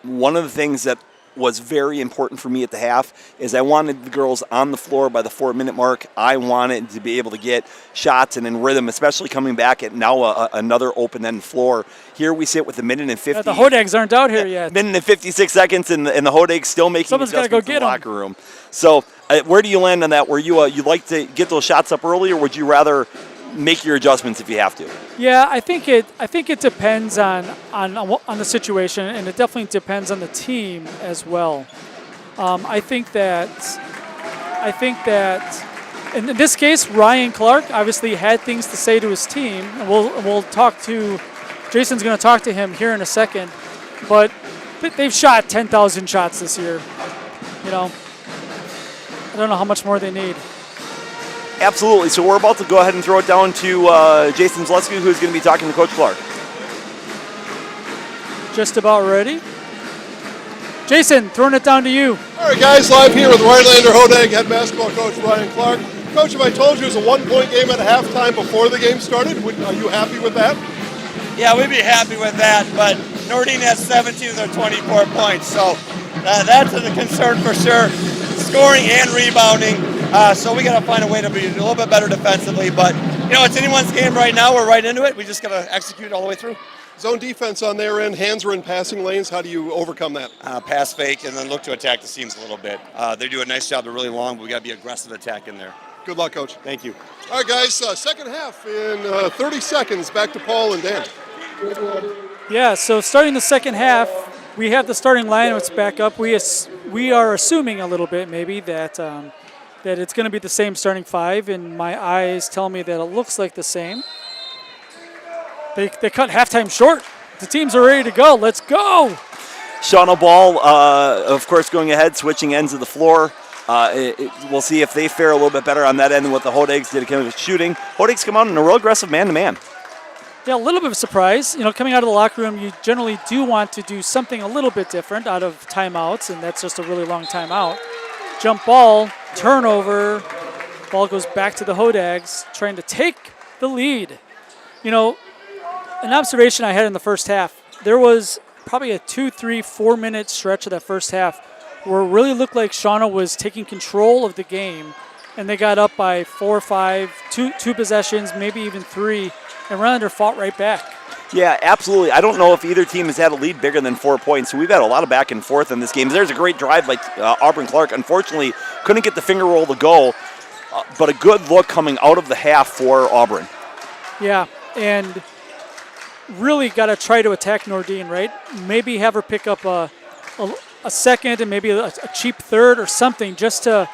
one of the things that was very important for me at the half is I wanted the girls on the floor by the 4-minute mark. I wanted to be able to get shots and in rhythm, especially coming back at now another open-end floor. Here we sit with a minute and 50. Yeah, the Hodags aren't out here yet. Minute and 56 seconds, and the Hodags still making Someone's got to go get in the them. locker room. So where do you land on that? Were you like to get those shots up early, or would you rather make your adjustments if you have to? Yeah, I think it depends on the situation, and it definitely depends on the team as well. I think that in this case, Ryan Clark obviously had things to say to his team, and we'll talk to. Jason's going to talk to him here in a second, but they've shot 10,000 shots this year. You know, I don't know how much more they need. Absolutely. So we're about to go ahead and throw it down to Jason Zaleski, who's going to be talking to Coach Clark. Just about ready. Jason, throwing it down to you. All right, guys, live here with Rhinelander Hodag head basketball coach Ryan Clark. Coach, if I told you it was a 1-point game at halftime before the game started, are you happy with that? Yeah, we'd be happy with that, but Nordine has 17 of their 24 points, so that's a concern for sure. Scoring and rebounding, so we got to find a way to be a little bit better defensively, but it's anyone's game right now. We're right into it. We just got to execute all the way through. Zone defense on their end, hands are in passing lanes. How do you overcome that? Pass fake and then look to attack the seams a little bit. They do a nice job. They're really long, but we got to be aggressive attack in there. Good luck, Coach. Thank you. All right, guys, second half in 30 seconds. Back to Paul and Dan. Yeah, so starting the second half, we have the starting lineups back up. We are assuming a little bit maybe that it's going to be the same starting five, and my eyes tell me that it looks like the same. They cut halftime short. The teams are ready to go. Let's go. Shawano ball, of course, going ahead, switching ends of the floor. We'll see if they fare a little bit better on that end than what the Hodags did with shooting. Hodags come out in a real aggressive man-to-man. Yeah, a little bit of a surprise. Coming out of the locker room, you generally do want to do something a little bit different out of timeouts, and that's just a really long timeout. Jump ball, turnover, ball goes back to the Hodags, trying to take the lead. An observation I had in the first half, there was probably a 2, 3, 4 minute stretch of that first half where it really looked like Shawano was taking control of the game, and they got up by 4 or 5, two possessions, maybe even 3, and Rhinelander fought right back. Yeah, absolutely. I don't know if either team has had a lead bigger than 4 points, so we've had a lot of back and forth in this game. There's a great drive by Auburn Clark. Unfortunately, couldn't get the finger roll to go, but a good look coming out of the half for Auburn. Yeah, and really got to try to attack Nordine, right? Maybe have her pick up a second and maybe a cheap third or something just to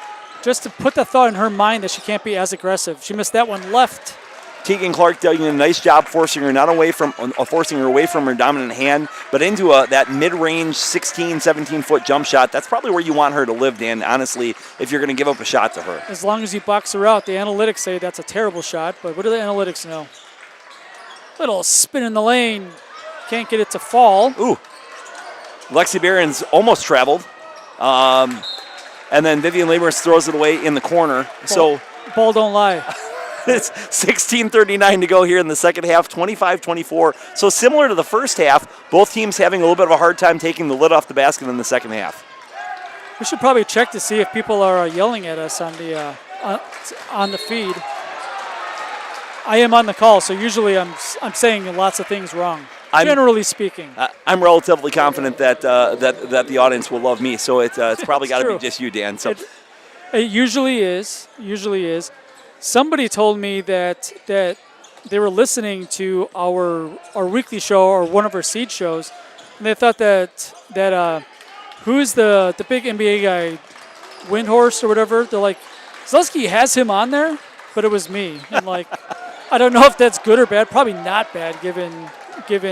put the thought in her mind that she can't be as aggressive. She missed that one left. Tegan Clark doing a nice job forcing her away from her dominant hand, but into that mid-range 16, 17-foot jump shot. That's probably where you want her to live, Dan, honestly, if you're going to give up a shot to her. As long as you box her out. The analytics say that's a terrible shot, but what do the analytics know? Little spin in the lane. Can't get it to fall. Ooh. Lexi Barron's almost traveled. And then Vivian Labers throws it away in the corner. Ball don't lie. It's 16:39 to go here in the second half, 25-24. So similar to the first half, both teams having a little bit of a hard time taking the lid off the basket in the second half. We should probably check to see if people are yelling at us on the feed. I am on the call, so usually I'm saying lots of things wrong. Generally speaking, I'm relatively confident that the audience will love me. So it's probably got to be just you, Dan. So it usually is. Somebody told me that they were listening to our weekly show or one of our seed shows, and they thought that who's the big NBA guy, Windhorse or whatever. They're like, Zaleski has him on there, but it was me. And like, I don't know if that's good or bad. Probably not bad given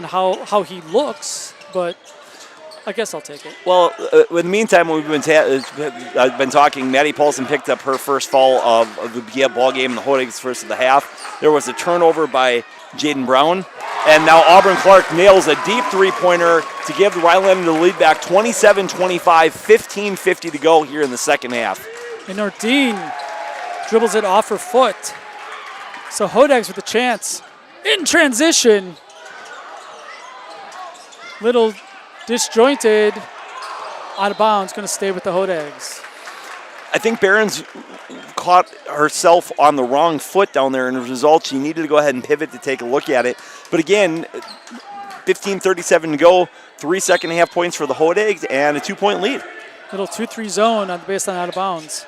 how he looks, but I guess I'll take it. Well, in the meantime, I've been talking. Maddie Paulson picked up her first foul of the ball game in the Hodags first of the half. There was a turnover by Jaden Brown, and now Auburn Clark nails a deep three-pointer to give the Rhinelander the lead back 27-25, 15:50 to go here in the second half. And Nordine Dribbles it off her foot. So Hodags with a chance. In transition. Little disjointed. Out of bounds. Going to stay with the Hodags. I think Barron's caught herself on the wrong foot down there, and as a result, she needed to go ahead and pivot to take a look at it. But again, 15:37 to go, 3 second half points for the Hodags, and a 2-point lead. Little 2-3 zone on the baseline out of bounds.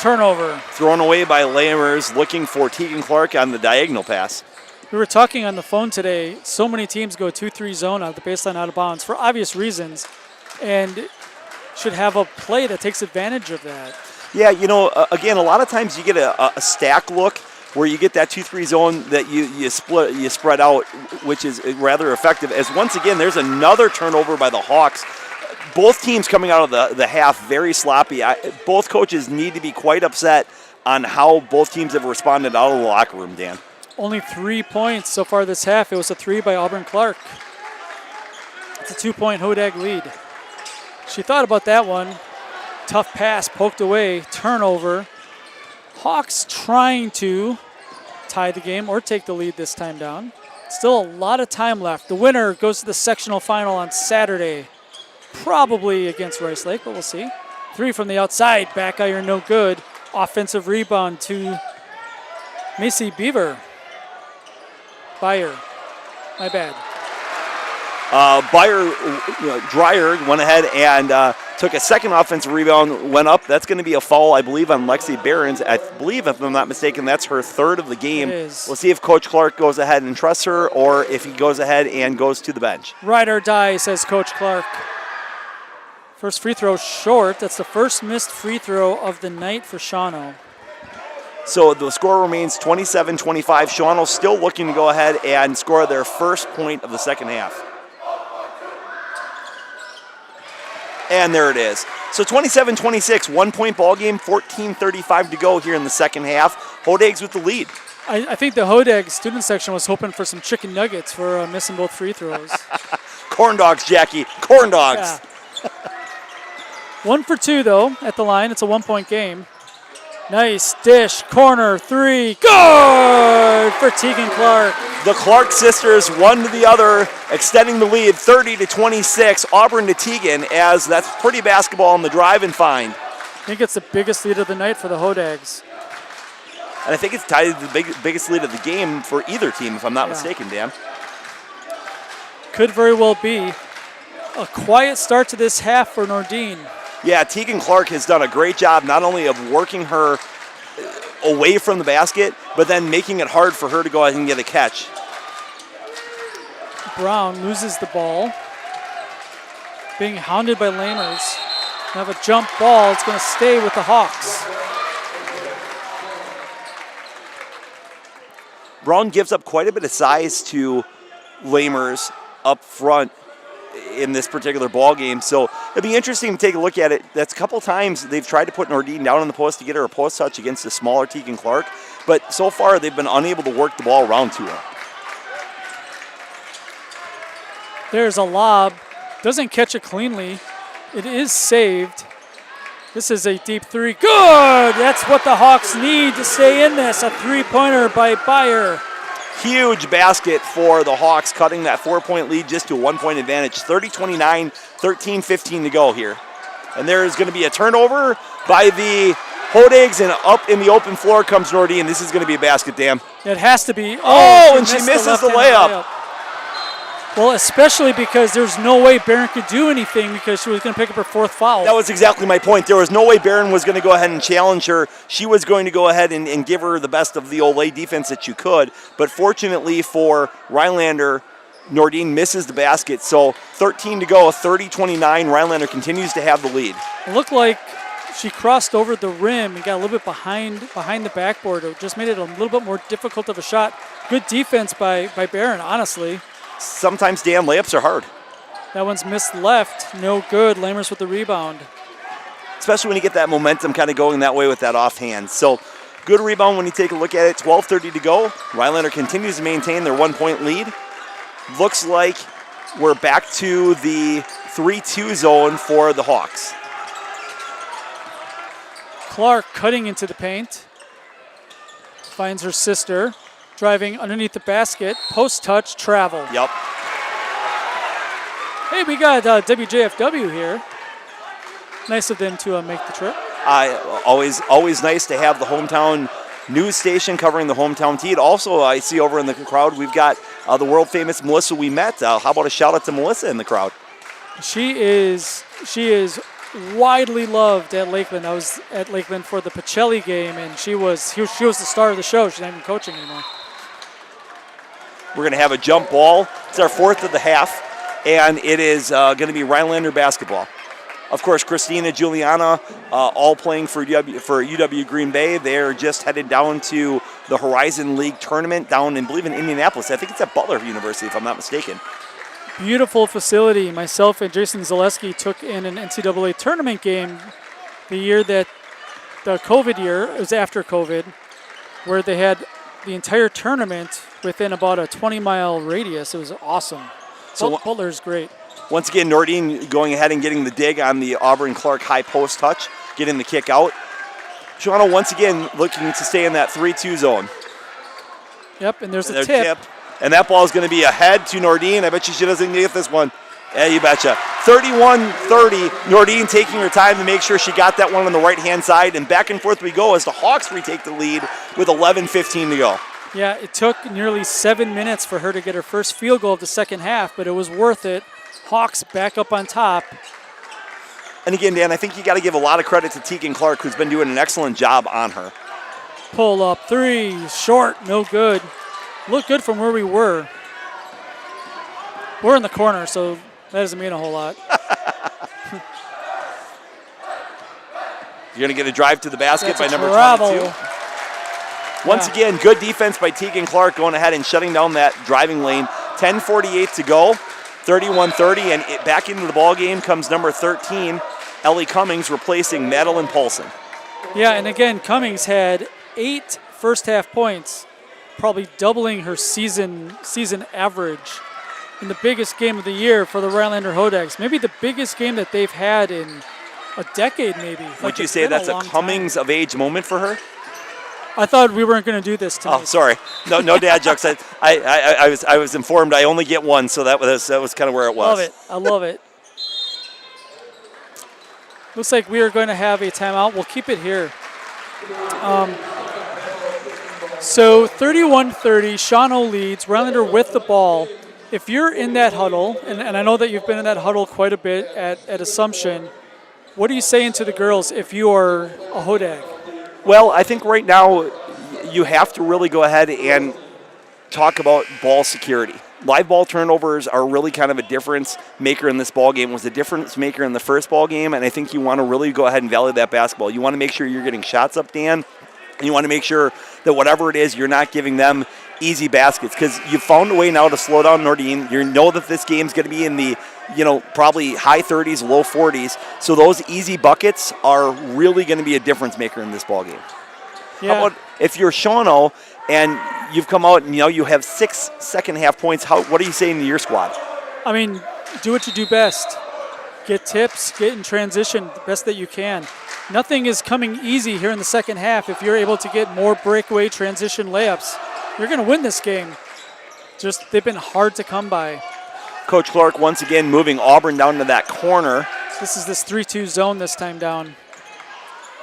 Turnover. Thrown away by Lamers, looking for Tegan Clark on the diagonal pass. We were talking on the phone today. So many teams go 2-3 zone out of the baseline out of bounds for obvious reasons, and should have a play that takes advantage of that. Yeah, again, a lot of times you get a stack look where you get that 2-3 zone that you spread out, which is rather effective. As once again, there's another turnover by the Hawks. Both teams coming out of the half very sloppy. Both coaches need to be quite upset on how both teams have responded out of the locker room, Dan. Only 3 points so far this half. It was a 3 by Auburn Clark. It's a 2-point Hodag lead. She thought about that one. Tough pass, poked away, turnover. Hawks trying to tie the game or take the lead this time down. Still a lot of time left. The winner goes to the sectional final on Saturday. Probably against Rice Lake, but we'll see. 3 from the outside, back iron no good. Offensive rebound to Macy Beaver. Byer, my bad. Dreyer went ahead and took a second offensive rebound, went up. That's going to be a foul, I believe, on Lexi Behrens. I believe, if I'm not mistaken, that's her third of the game. We'll see if Coach Clark goes ahead and trusts her or if he goes ahead and goes to the bench. Ride or die, says Coach Clark. First free throw short. That's the first missed free throw of the night for Shawano. So the score remains 27-25. Shawano still looking to go ahead and score their first point of the second half. And there it is. So 27-26, 1-point ball game, 14:35 to go here in the second half. Hodags with the lead. I think the Hodag student section was hoping for some chicken nuggets for missing both free throws. Corn dogs, Jackie. Corn dogs. Yeah. 1 for 2, though, at the line. It's a 1-point game. Nice dish, corner, 3, good for Tegan Clark. The Clark sisters, one to the other, extending the lead 30-26. Auburn to Tegan, as that's pretty basketball on the drive and find. I think it's the biggest lead of the night for the Hodags. And I think it's tied to the biggest lead of the game for either team, if I'm not mistaken, Dan. Could very well be. A quiet start to this half for Nordine. Yeah, Tegan Clark has done a great job not only of working her away from the basket, but then making it hard for her to go ahead and get a catch. Brown loses the ball. Being hounded by Lamers. Have a jump ball. It's going to stay with the Hawks. Brown gives up quite a bit of size to Lamers up front in this particular ball game, so it'd be interesting to take a look at it. That's a couple times they've tried to put Nordine down on the post to get her a post touch against a smaller Tegan Clark, but so far they've been unable to work the ball around to her. There's a lob. Doesn't catch it cleanly. It is saved. This is a deep 3. Good! That's what the Hawks need to stay in this. A 3-pointer by Byer. Huge basket for the Hawks, cutting that 4-point lead just to a 1-point advantage. 30-29, 13-15 to go here. And there is going to be a turnover by the Hodags, and up in the open floor comes Nordine. This is going to be a basket, Dan. It has to be. Oh, and she misses the layup. Well, especially because there's no way Barron could do anything because she was going to pick up her 4th foul. That was exactly my point. There was no way Barron was going to go ahead and challenge her. She was going to go ahead and give her the best of the Olay defense that you could. But fortunately for Rhinelander, Nordine misses the basket. So 13 to go, 30-29. Rhinelander continues to have the lead. It looked like she crossed over the rim and got a little bit behind the backboard. It just made it a little bit more difficult of a shot. Good defense by Barron, honestly. Sometimes, Dan, layups are hard. That one's missed left. No good. Lamers with the rebound. Especially when you get that momentum kind of going that way with that offhand. So good rebound when you take a look at it. 12:30 to go. Rhinelander continues to maintain their 1-point lead. Looks like we're back to the 3-2 zone for the Hawks. Clark cutting into the paint. finds her sister, driving underneath the basket, post touch, travel. Yep. Hey, we got WJFW here. Nice of them to make the trip. Always nice to have the hometown news station covering the hometown team. Also, I see over in the crowd we've got the world famous Melissa we met. How about a shout out to Melissa in the crowd? She is widely loved at Lakeland. I was at Lakeland for the Pacelli game, and she was the star of the show. She's not even coaching anymore. We're going to have a jump ball. It's our 4th of the half, and it is going to be Rhinelander basketball. Of course, Christina, Juliana, all playing for UW Green Bay. They're just headed down to the Horizon League tournament down in, I believe, in Indianapolis. I think it's at Butler University, if I'm not mistaken. Beautiful facility. Myself and Jason Zaleski took in an NCAA tournament game the year that the COVID year, it was after COVID, where they had the entire tournament within about a 20-mile radius. It was awesome. So Butler's great. Once again, Nordine going ahead and getting the dig on the Auburn-Clark high post touch, getting the kick out. Shawano once again looking to stay in that 3-2 zone. Yep, and there's a tip. And that ball is going to be ahead to Nordine. I bet you she doesn't get this one. Yeah, you betcha. 31-30. Nordine taking her time to make sure she got that one on the right-hand side. And back and forth we go as the Hawks retake the lead with 11:15 to go. Yeah, it took nearly 7 minutes for her to get her first field goal of the second half, but it was worth it. Hawks back up on top. And again, Dan, I think you got to give a lot of credit to Tegan Clark, who's been doing an excellent job on her. Pull up three, short, no good. Looked good from where we were. We're in the corner, so that doesn't mean a whole lot. You're going to get a drive to the basket by number 22. Once again, good defense by Tegan Clark going ahead and shutting down that driving lane. 10:48 to go, 31-30, and back into the ball game comes number 13, Ellie Cummings, replacing Madeline Paulson. Yeah, and again, Cummings had 8 first-half points, probably doubling her season average in the biggest game of the year for the Rhinelander Hodags. Maybe the biggest game that they've had in a decade, maybe. Would you say that's a Cummings of age moment for her? I thought we weren't going to do this tonight. Oh, sorry. No dad jokes. I was informed I only get one, so that was kind of where it was. Love it. I love it. Looks like we are going to have a timeout. We'll keep it here. So 31-30, Shawano leads. Rhinelander with the ball. If you're in that huddle, and I know that you've been in that huddle quite a bit at Assumption, what are you saying to the girls if you are a Hodag? Well, I think right now you have to really go ahead and talk about ball security. Live ball turnovers are really kind of a difference maker in this ball game. It was a difference maker in the first ball game, and I think you want to really go ahead and value that basketball. You want to make sure you're getting shots up, Dan, and you want to make sure that whatever it is, you're not giving them easy baskets, because you've found a way now to slow down Nordine. You know that this game's going to be in the, probably high 30s, low 40s. So those easy buckets are really going to be a difference maker in this ball game. Yeah. How about if you're Shawano and you've come out and you have 6 second half points, what are you saying to your squad? I mean, do what you do best. Get tips, get in transition the best that you can. Nothing is coming easy here in the second half. If you're able to get more breakaway transition layups, you're going to win this game. Just, they've been hard to come by. Coach Clark once again moving Auburn down to that corner. This is this 3-2 zone this time down.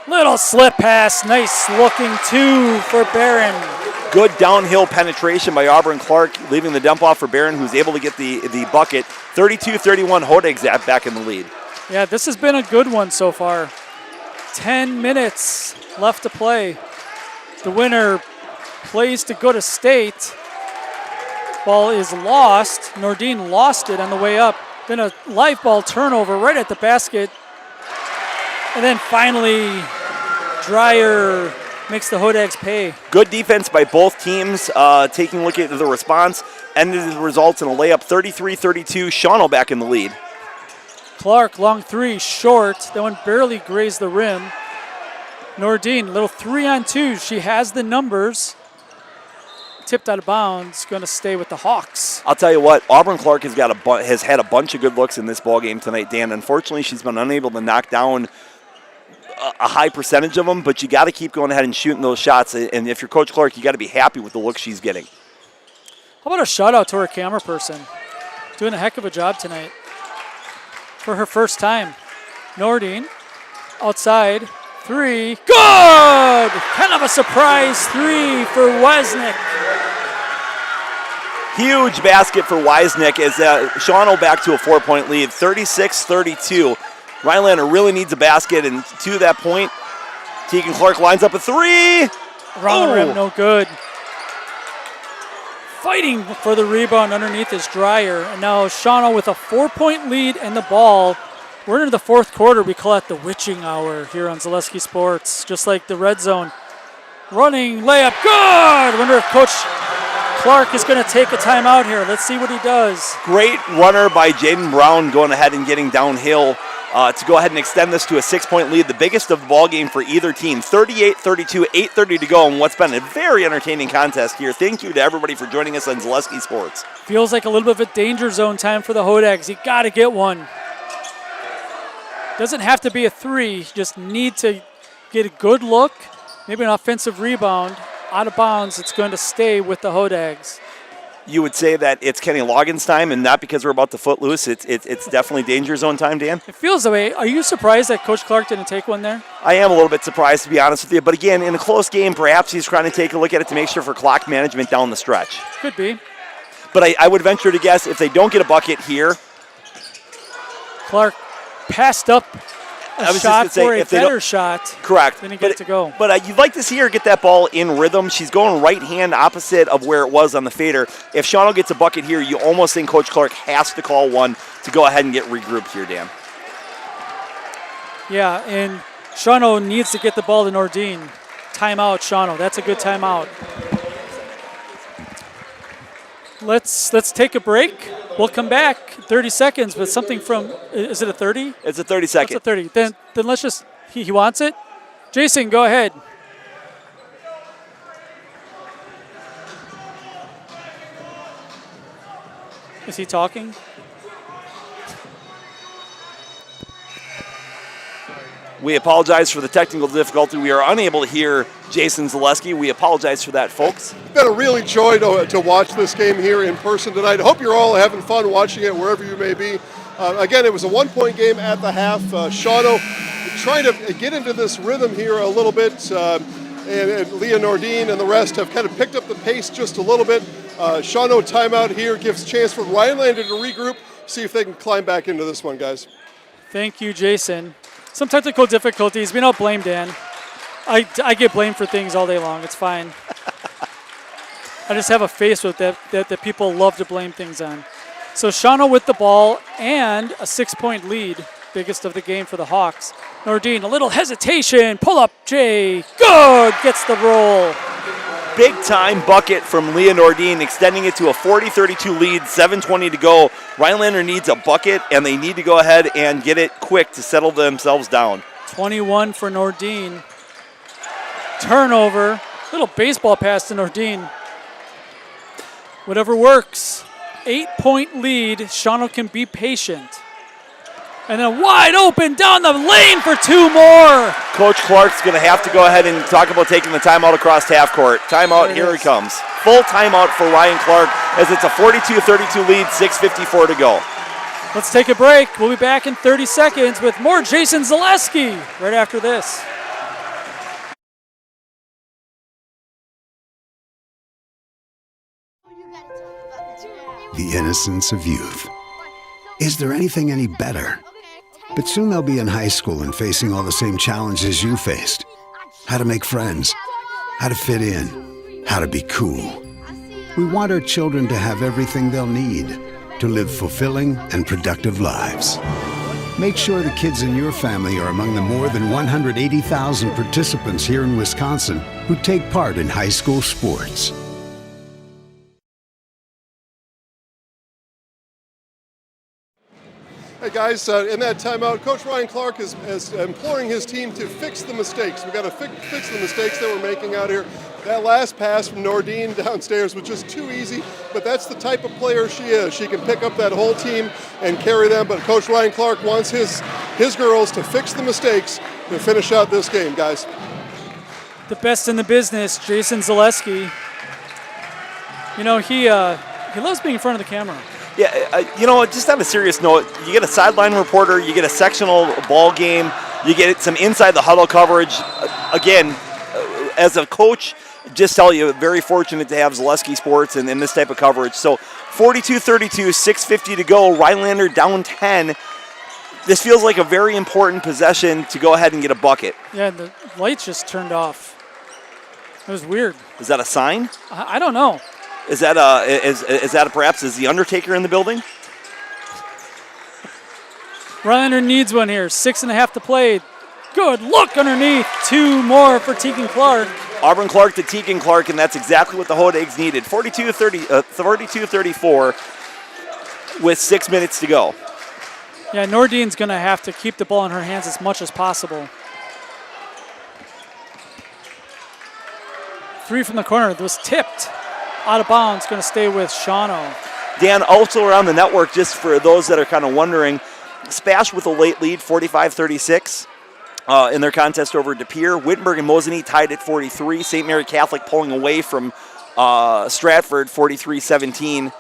Little slip pass, nice looking 2 for Barron. Good downhill penetration by Auburn Clark, leaving the dump off for Barron, who's able to get the bucket. 32-31, Hodags back in the lead. Yeah, this has been a good one so far. 10 minutes left to play. The winner plays to go to state. Ball is lost. Nordine lost it on the way up. Then a live ball turnover right at the basket. And then finally, Dreyer makes the Hodags pay. Good defense by both teams. Taking a look at the response, ended the results in a layup 33-32. Shawano back in the lead. Clark, long 3, short. That one barely grazed the rim. Nordine, little 3-on-2. She has the numbers. Tipped out of bounds, going to stay with the Hawks. I'll tell you what, Auburn Clark has had a bunch of good looks in this ball game tonight, Dan. Unfortunately, she's been unable to knock down a high percentage of them, but you got to keep going ahead and shooting those shots. And if you're Coach Clark, you got to be happy with the look she's getting. How about a shout out to our camera person? Doing a heck of a job tonight. For her first time. Nordine, outside, 3, good! Kind of a surprise 3 for Wesnick. Huge basket for Weisnick as Shawano back to a 4-point lead, 36-32. Rhinelander really needs a basket, and to that point, Tegan Clark lines up a 3. Around the rim, no good. Fighting for the rebound underneath is Dreyer, and now Shawano with a 4-point lead and the ball. We're into the fourth quarter. We call it the witching hour here on Zaleski Sports, just like the red zone. Running, layup, good! Wonder if Coach Clark is going to take a timeout here. Let's see what he does. Great runner by Jaden Brown going ahead and getting downhill to go ahead and extend this to a 6-point lead, the biggest of the ball game for either team. 38-32, 8:30 to go, and what's been a very entertaining contest here. Thank you to everybody for joining us on Zaleski Sports. Feels like a little bit of a danger zone time for the Hodags. You got to get one. Doesn't have to be a 3. You just need to get a good look, maybe an offensive rebound. Out of bounds, it's going to stay with the Hodags. You would say that it's Kenny Logan's time, and not because we're about to foot loose. It's definitely danger zone time, Dan. It feels that way. Are you surprised that Coach Clark didn't take one there? I am a little bit surprised, to be honest with you. But again, in a close game, perhaps he's trying to take a look at it to make sure for clock management down the stretch. Could be. But I would venture to guess if they don't get a bucket here. Clark passed up a shot for a better shot. Correct. Didn't get it to go. But you'd like to see her get that ball in rhythm. She's going right hand opposite of where it was on the fader. If Shawano gets a bucket here, you almost think Coach Clark has to call one to go ahead and get regrouped here, Dan. Yeah, and Shawano needs to get the ball to Nordine. Timeout, Shawano. That's a good timeout. Let's take a break. We'll come back 30 seconds, but something from, is it a 30? It's a 30 second. It's a 30. Then let's just, he wants it. Jason, go ahead. Is he talking? We apologize for the technical difficulty. We are unable to hear Jason Zaleski. We apologize for that, folks. It's been a really joy to watch this game here in person tonight. I hope you're all having fun watching it wherever you may be. Again, it was a 1-point game at the half. Shawano trying to get into this rhythm here a little bit, and Leah Nordine and the rest have kind of picked up the pace just a little bit. Shawano timeout here gives a chance for Rhinelander to regroup, see if they can climb back into this one, guys. Thank you, Jason. Some technical difficulties. We don't blame Dan. I get blamed for things all day long. It's fine. I just have a face with that people love to blame things on. So Shawano with the ball and a 6-point lead, biggest of the game for the Hawks. Nordine, a little hesitation. Pull up, Jay. Good. Gets the roll. Big time bucket from Leah Nordine, extending it to a 40-32 lead, 7:20 to go. Rhinelander needs a bucket, and they need to go ahead and get it quick to settle themselves down. 21 for Nordine. Turnover. Little baseball pass to Nordine. Whatever works. 8-point lead. Shawano can be patient. And then wide open down the lane for 2 more. Coach Clark's going to have to go ahead and talk about taking the timeout across half court. Timeout, here it comes. Full timeout for Ryan Clark as it's a 42-32 lead, 6:54 to go. Let's take a break. We'll be back in 30 seconds with more Jason Zaleski right after this. The innocence of youth. Is there anything any better? But soon they'll be in high school and facing all the same challenges you faced. How to make friends, how to fit in, how to be cool. We want our children to have everything they'll need to live fulfilling and productive lives. Make sure the kids in your family are among the more than 180,000 participants here in Wisconsin who take part in high school sports. Hey guys, in that timeout, Coach Ryan Clark is imploring his team to fix the mistakes. We've got to fix the mistakes that we're making out here. That last pass from Nordine downstairs was just too easy, but that's the type of player she is. She can pick up that whole team and carry them, but Coach Ryan Clark wants his girls to fix the mistakes to finish out this game, guys. The best in the business, Jason Zaleski. You know, he loves being in front of the camera. Yeah, just on a serious note, you get a sideline reporter, you get a sectional ball game, you get some inside the huddle coverage. Again, as a coach, just tell you, very fortunate to have Zaleski Sports and this type of coverage. So 42-32, 6:50 to go, Rhinelander down 10. This feels like a very important possession to go ahead and get a bucket. Yeah, the lights just turned off. It was weird. Is that a sign? I don't know. Is that perhaps is the Undertaker in the building? Rhinelander needs one here. 6.5 to play. Good look underneath. 2 more for Tegan Clark. Auburn Clark to Tegan Clark, and that's exactly what the Hodags needed. 42-34 with 6 minutes to go. Yeah, Nordine's going to have to keep the ball in her hands as much as possible. 3 from the corner. It was tipped. Out of bounds, going to stay with Shawano. Dan, also around the network, just for those that are kind of wondering, Spash with a late lead, 45-36 in their contest over De Pere. Wittenberg and Mosinee tied at 43. St. Mary Catholic pulling away from Stratford, 43-17.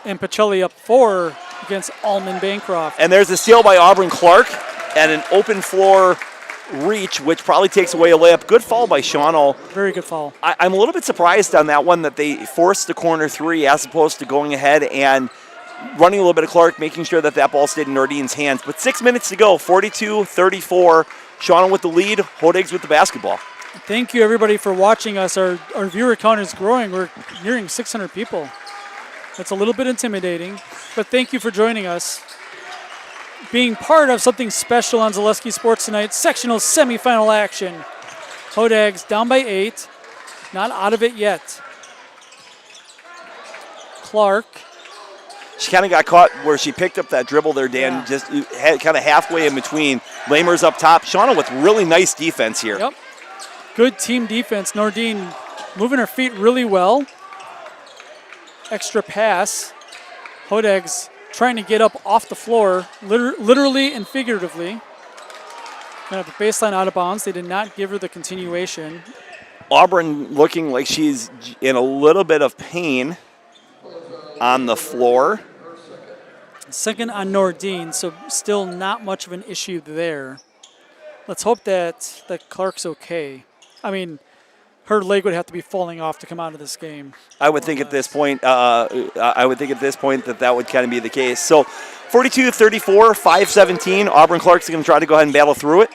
And Pacelli up 4 against Allman Bancroft. And there's a steal by Auburn Clark and an open floor reach, which probably takes away a layup. Good foul by Shawano. Very good foul. I'm a little bit surprised on that one that they forced the corner 3 as opposed to going ahead and running a little bit of Clark, making sure that ball stayed in Nordine's hands. But 6 minutes to go, 42-34. Shawano with the lead, Hodags with the basketball. Thank you, everybody, for watching us. Our viewer count is growing. We're nearing 600 people. That's a little bit intimidating, but thank you for joining us. Being part of something special on Zaleski Sports tonight, sectional semifinal action. Hodags down by 8, not out of it yet. Clark. She kind of got caught where she picked up that dribble there, Dan, just kind of halfway in between. Lamer's up top. Shawano with really nice defense here. Yep. Good team defense. Nordine moving her feet really well. Extra pass. Hodags trying to get up off the floor, literally and figuratively. Kind of a baseline out of bounds. They did not give her the continuation. Auburn looking like she's in a little bit of pain on the floor. Second on Nordine, so still not much of an issue there. Let's hope that Clark's okay. I mean, her leg would have to be falling off to come out of this game. I would think at this point, that would kind of be the case. So 42-34, 5:17. Auburn Clark's going to try to go ahead and battle through it.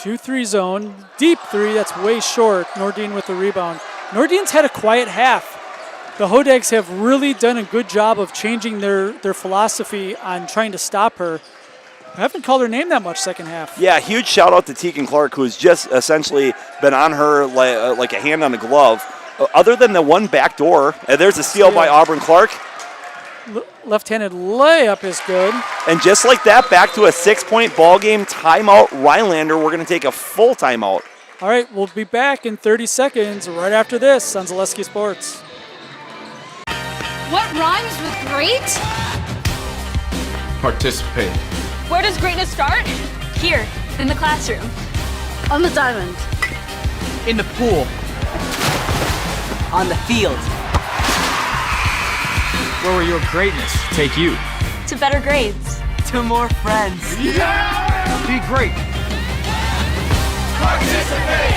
Two-3 zone, deep 3, that's way short. Nordine with the rebound. Nordine's had a quiet half. The Hodags have really done a good job of changing their philosophy on trying to stop her. I haven't called her name that much second half. Yeah, huge shout out to Tegan Clark, who's just essentially been on her like a hand on a glove. Other than the one back door, there's a steal by Auburn Clark. Left-handed layup is good. And just like that, back to a 6-point ball game. Timeout, Rhinelander. We're going to take a full timeout. All right, we'll be back in 30 seconds right after this on Zaleski Sports. What rhymes with great? Participate. Where does greatness start? Here, in the classroom. On the diamond. In the pool. On the field. Where will your greatness take you? To better grades. To more friends. Be great. Participate!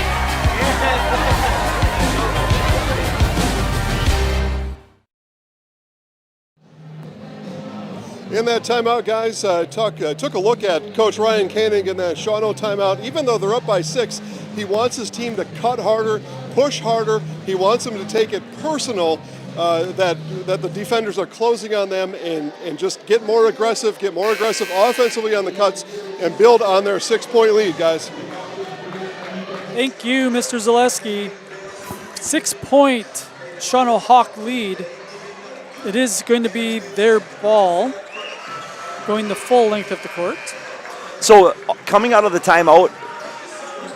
In that timeout, guys, took a look at Coach Ryan Koenig in that Shawano timeout. Even though they're up by 6, he wants his team to cut harder, push harder. He wants them to take it personal that the defenders are closing on them and just get more aggressive offensively on the cuts and build on their 6-point lead, guys. Thank you, Mr. Zaleski. 6-point Shawano Hawk lead. It is going to be their ball, going the full length of the court. So coming out of the timeout,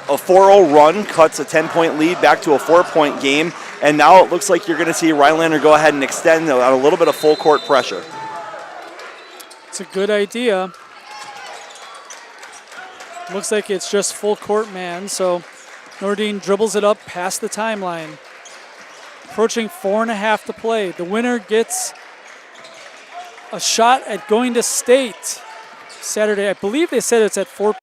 a 4-0 run cuts a 10-point lead back to a 4-point game. And now it looks like you're going to see Rhinelander go ahead and extend on a little bit of full court pressure. It's a good idea. Looks like it's just full court man, so Nordine dribbles it up past the timeline. Approaching 4.5 to play. The winner gets a shot at going to state Saturday. I believe they said it's at 4.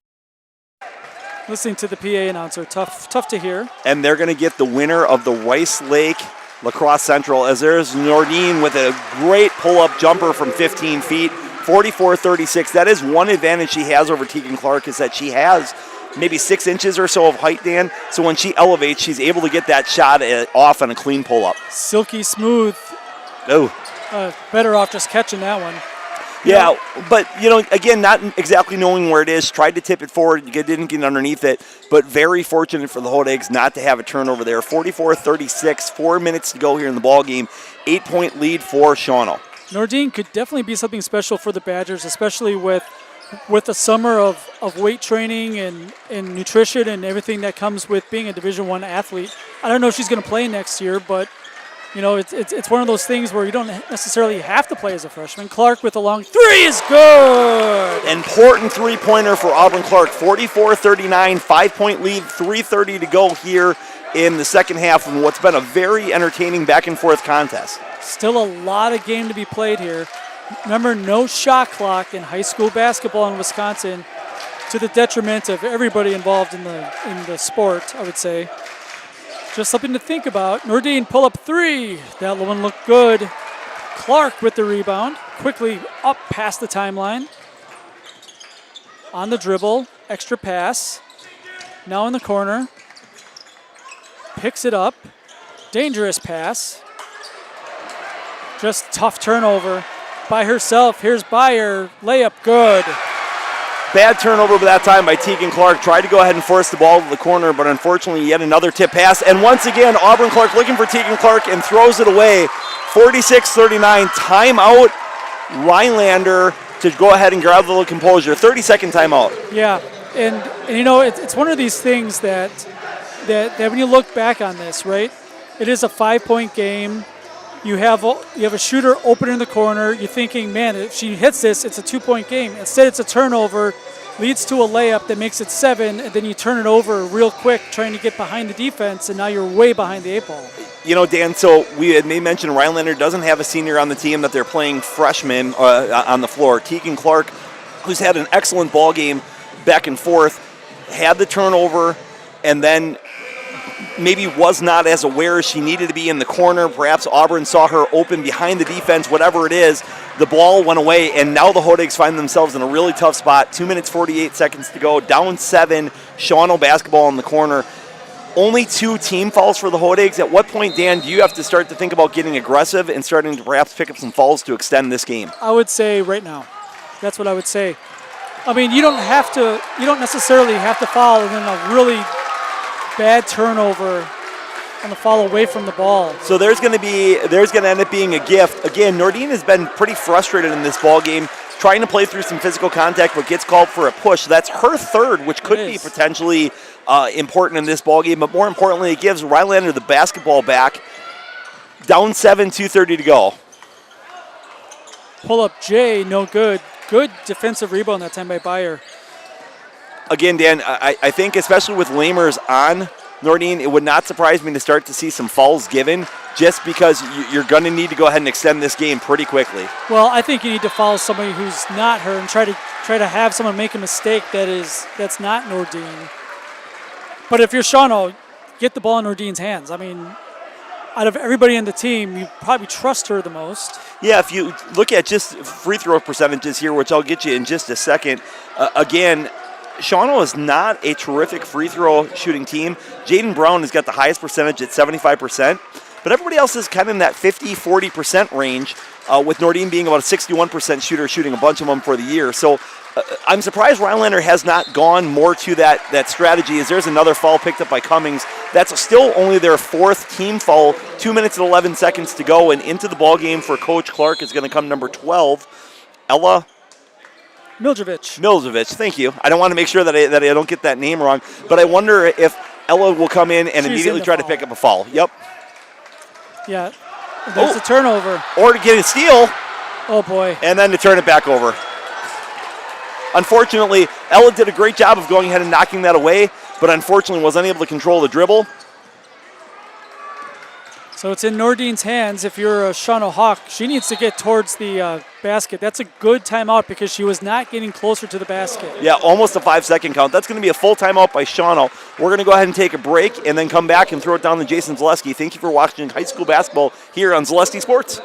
Listening to the PA announcer, tough to hear. And they're going to get the winner of the Rice Lake Lacrosse Central, as there's Nordine with a great pull-up jumper from 15 feet, 44-36. That is one advantage she has over Tegan Clark, is that she has maybe 6 inches or so of height, Dan. So when she elevates, she's able to get that shot off on a clean pull-up. Silky smooth. Oh. Better off just catching that one. Yeah, but, again, not exactly knowing where it is. Tried to tip it forward, didn't get underneath it, but very fortunate for the Hodags not to have a turnover there. 44-36, 4 minutes to go here in the ballgame. 8-point lead for Shawano. Nordine could definitely be something special for the Badgers, especially with a summer of weight training and nutrition and everything that comes with being a Division I athlete. I don't know if she's going to play next year, but it's one of those things where you don't necessarily have to play as a freshman. Clark with a long three is good. Important three-pointer for Auburn Clark. 44-39, 5-point lead, 3:30 to go here in the second half of what's been a very entertaining back-and-forth contest. Still a lot of game to be played here. Remember, no shot clock in high school basketball in Wisconsin, to the detriment of everybody involved in the sport, I would say. Just something to think about. Nordine pull up three. That one looked good. Clark with the rebound. Quickly up past the timeline. On the dribble. Extra pass. Now in the corner. Picks it up. Dangerous pass. Just tough turnover. By herself. Here's Beyer. Layup good. Bad turnover by that time by Tegan Clark. Tried to go ahead and force the ball to the corner, but unfortunately yet another tip pass. And once again, Auburn Clark looking for Tegan Clark and throws it away. 46-39, timeout. Rhinelander to go ahead and grab a little composure. 30-second timeout. Yeah, and it's one of these things that when you look back on this, right? It is a 5-point game. You have a shooter open in the corner. You're thinking, man, if she hits this, it's a 2-point game. Instead, it's a turnover, leads to a layup that makes it 7, and then you turn it over real quick trying to get behind the defense, and now you're way behind the 8 ball. Dan, so we had mentioned Rhinelander doesn't have a senior on the team, that they're playing freshmen on the floor. Tegan Clark, who's had an excellent ball game back and forth, had the turnover, and then maybe was not as aware as she needed to be in the corner. Perhaps Auburn saw her open behind the defense, whatever it is. The ball went away, and now the Hodags find themselves in a really tough spot. 2 minutes, 48 seconds to go. Down 7, Shawano basketball in the corner. Only 2 team fouls for the Hodags. At what point, Dan, do you have to start to think about getting aggressive and starting to perhaps pick up some fouls to extend this game? I would say right now. That's what I would say. I mean, you don't necessarily have to foul and then a really bad turnover on the fall away from the ball. So there's going to end up being a gift. Again, Nordine has been pretty frustrated in this ball game, trying to play through some physical contact, but gets called for a push. That's her third, which could be potentially important in this ball game. But more importantly, it gives Rhinelander the basketball back. Down 7, 2:30 to go. Pull up J, no good. Good defensive rebound that time by Beyer. Again, Dan, I think especially with Lamers on Nordine, it would not surprise me to start to see some fouls given, just because you're going to need to go ahead and extend this game pretty quickly. Well, I think you need to foul somebody who's not her and try to have someone make a mistake that's not Nordine. But if you're Shawano, get the ball in Nordine's hands. I mean, out of everybody on the team, you probably trust her the most. Yeah, if you look at just free throw percentages here, which I'll get you in just a second, again, Shawano is not a terrific free throw shooting team. Jaden Brown has got the highest percentage at 75%, but everybody else is kind of in that 50-40% range, with Nordine being about a 61% shooter, shooting a bunch of them for the year. So I'm surprised Rhinelander has not gone more to that strategy, as there's another foul picked up by Cummings. That's still only their 4th team foul, 2 minutes and 11 seconds to go, and into the ball game for Coach Clark is going to come number 12, Ella Miljevic, thank you. I don't want to make sure that I don't get that name wrong, but I wonder if Ella will come in and immediately try to pick up a foul. Yep. Yeah, there's a turnover. Or to get a steal. Oh, boy. And then to turn it back over. Unfortunately, Ella did a great job of going ahead and knocking that away, but unfortunately was unable to control the dribble. So it's in Nordine's hands. If you're a Shawano Hawk, she needs to get towards the basket. That's a good timeout because she was not getting closer to the basket. Yeah, almost a 5-second count. That's going to be a full timeout by Shawano. We're going to go ahead and take a break and then come back and throw it down to Jason Zaleski. Thank you for watching high school basketball here on Zaleski Sports.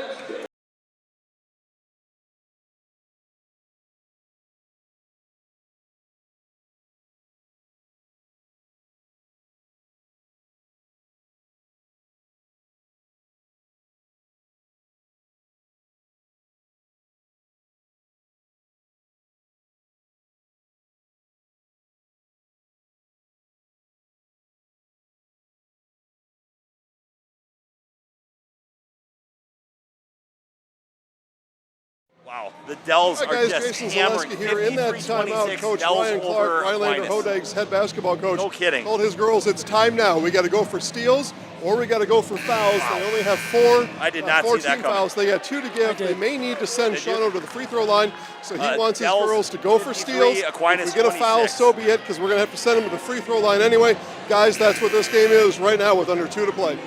Wow, the Dells are guys, just Jason hammering. Zaleski here. In that timeout, Coach Ryan Clark, Rhinelander Hodeg's head basketball coach, no kidding, told his girls it's time now. We got to go for steals or we got to go for fouls. Wow. They only have 4. I did not 14 see that coming. fouls. They got 2 to give. They may need to send Shawano to the free throw line, so he wants his girls to go for steals. If we get a foul, so be it, because we're going to have to send them to the free throw line anyway. Guys, that's what this game is right now with under 2 to play.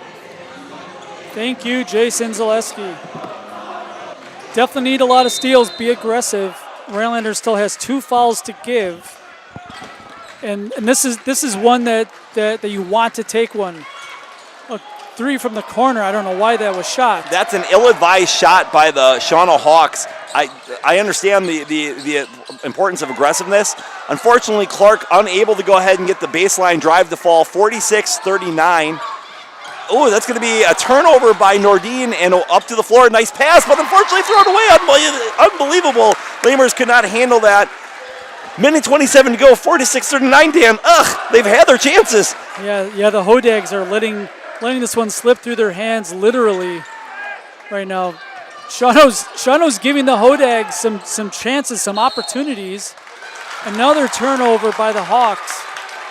Thank you, Jason Zaleski. Definitely need a lot of steals. Be aggressive. Rhinelander still has 2 fouls to give, and this is one that you want to take one. A 3 from the corner. I don't know why that was shot. That's an ill-advised shot by the Shawano Hawks. I understand the importance of aggressiveness. Unfortunately, Clark unable to go ahead and get the baseline drive to fall. 46-39. Oh, that's going to be a turnover by Nordine and up to the floor. Nice pass, but unfortunately thrown away. Unbelievable. Lamers could not handle that. Minute 27 to go, 46-39, Dan. They've had their chances. Yeah, the Hodags are letting this one slip through their hands literally right now. Shawano's giving the Hodags some chances, some opportunities. Another turnover by the Hawks.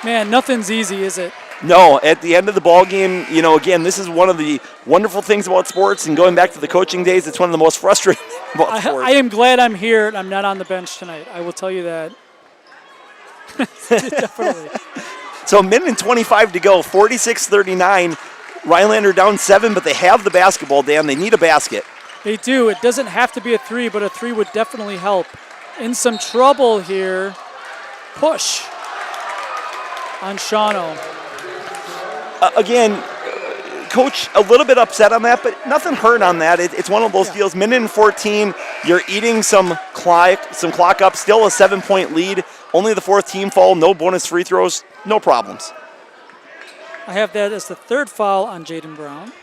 Man, nothing's easy, is it? No, at the end of the ball game, again, this is one of the wonderful things about sports, and going back to the coaching days, it's one of the most frustrating about sports. I am glad I'm here and I'm not on the bench tonight. I will tell you that. Definitely. So minute 25 to go, 46-39. Rhinelander down 7, but they have the basketball, Dan. They need a basket. They do. It doesn't have to be a 3, but a 3 would definitely help. In some trouble here. Push on Shawano. Again, Coach a little bit upset on that, but nothing hurt on that. It's one of those deals. Minute and 14, you're eating some clock up. Still a 7-point lead. Only the 4th team foul. No bonus free throws. No problems. I have that as the 3rd foul on Jaden Brown.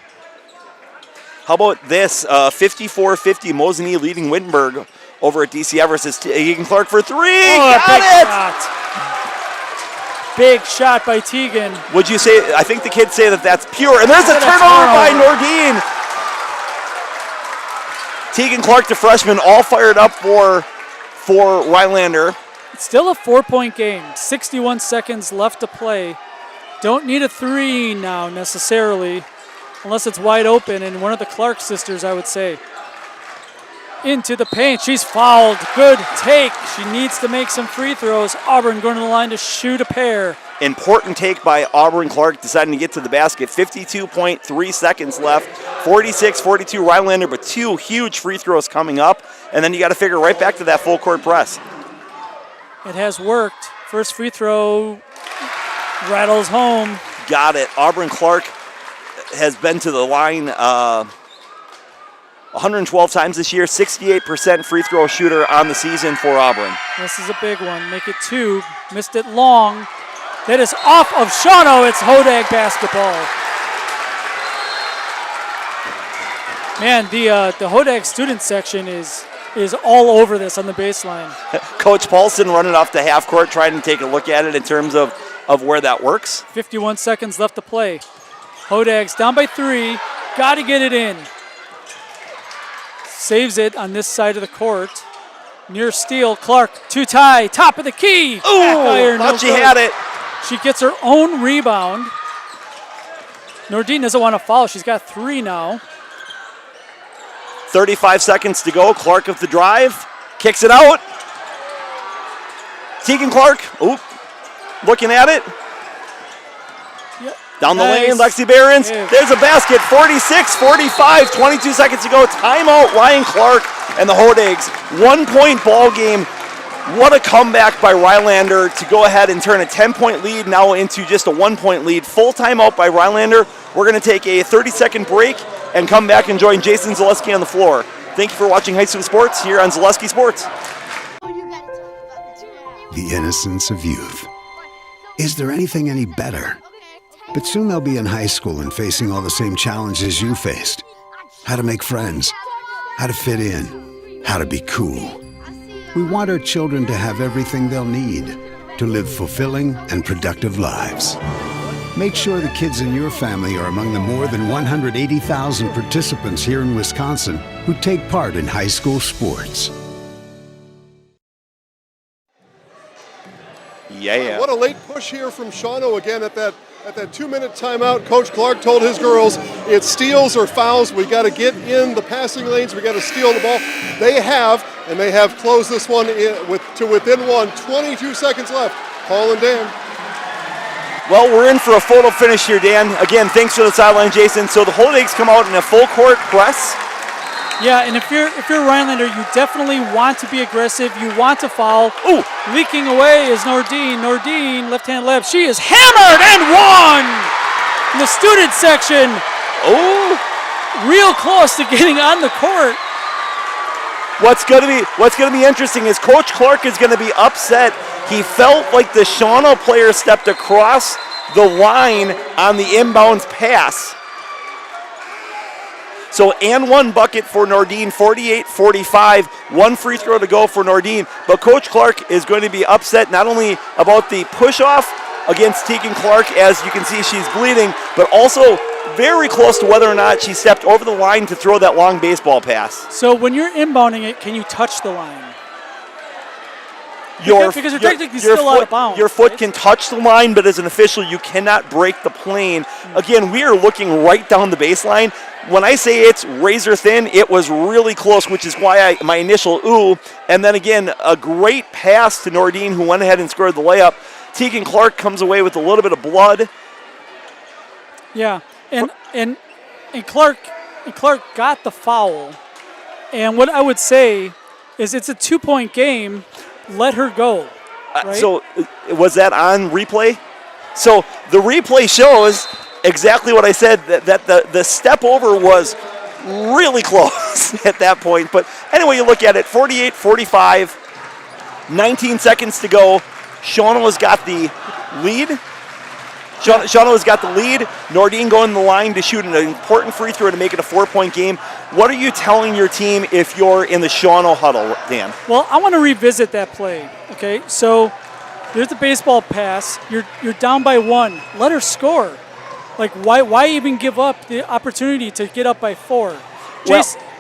How about this? 54-50, Mosinee leading Wittenberg over at DC Everest. Tegan Clark for 3. Got it! Shot. Big shot by Tegan. Would you say, I think the kids say that's pure. And there's a turnover by Nordine. Tegan Clark, the freshman, all fired up for Rhinelander. It's still a 4-point game. 61 seconds left to play. Don't need a 3 now necessarily, unless it's wide open. And one of the Clark sisters, I would say. Into the paint. She's fouled. Good take. She needs to make some free throws. Auburn going to the line to shoot a pair. Important take by Auburn Clark, deciding to get to the basket. 52.3 seconds left. 46-42 Rhinelander, but 2 huge free throws coming up. And then you got to figure right back to that full court press. It has worked. First free throw rattles home. Got it. Auburn Clark has been to the line 112 times this year, 68% free throw shooter on the season for Auburn. This is a big one. Make it 2. Missed it long. That is off of Shawano. It's Hodag basketball. Man, the Hodag student section is all over this on the baseline. Coach Paulson running off the half court, trying to take a look at it in terms of where that works. 51 seconds left to play. Hodags down by 3. Got to get it in. Saves it on this side of the court. Near steal, Clark, 2-tie, top of the key. Ooh, thought she had it. She gets her own rebound. Nordine doesn't want to foul. She's got 3 now. 35 seconds to go. Clark with the drive. Kicks it out. Tegan Clark, looking at it. Yep. Down the Nice. lane, Lexi Behrens. Yeah. There's a basket, 46-45, 22 seconds to go. Timeout, Ryan Clark and the Hodags. 1 point ball game. What a comeback by Rhinelander to go ahead and turn a 10-point lead now into just a 1 point lead. Full timeout by Rhinelander. We're going to take a 30-second break and come back and join Jason Zaleski on the floor. Thank you for watching High School Sports here on Zaleski Sports. The innocence of youth. Is there anything any better? But soon they'll be in high school and facing all the same challenges you faced. How to make friends, how to fit in, how to be cool. We want our children to have everything they'll need to live fulfilling and productive lives. Make sure the kids in your family are among the more than 180,000 participants here in Wisconsin who take part in high school sports. Yeah. What a late push here from Shawano again at that 2-minute timeout. Coach Clark told his girls, it's steals or fouls. We got to get in the passing lanes. We got to steal the ball. They have, and they have closed this one to within one. 22 seconds left. Paul and Dan. Well, we're in for a photo finish here, Dan. Again, thanks for the sideline, Jason. So the Hodags come out in a full court press. Yeah, and if you're Rhinelander, you definitely want to be aggressive. You want to foul. Ooh. Leaking away is Nordine. Nordine, left-hand left. She is hammered and won in the student section. Oh. Real close to getting on the court. What's gonna be interesting is Coach Clark is gonna be upset. He felt like the Shawano player stepped across the line on the inbounds pass. So, and one bucket for Nordine, 48-45, one free throw to go for Nordine. But Coach Clark is going to be upset not only about the push-off against Tegan Clark, as you can see she's bleeding, but also very close to whether or not she stepped over the line to throw that long baseball pass. So when you're inbounding it, can you touch the line? Because you're technically still out of bounds. Your foot can touch the line, but as an official, you cannot break the plane. Again, we are looking right down the baseline. When I say it's razor thin, it was really close, which is why my initial ooh. And then again, a great pass to Nordine, who went ahead and scored the layup. Tegan Clark comes away with a little bit of blood. Yeah, and Clark got the foul. And what I would say is it's a 2-point game. Let her go. Right? So was that on replay? So the replay shows exactly what I said, that the step over was really close at that point. But anyway, you look at it, 48-45, 19 seconds to go. Shawano has got the lead. Shawano has got the lead. Nordine going the line to shoot an important free throw to make it a 4-point game. What are you telling your team if you're in the Shawano huddle, Dan? Well, I want to revisit that play. Okay, so there's the baseball pass. You're down by one. Let her score. Like, why even give up the opportunity to get up by 4?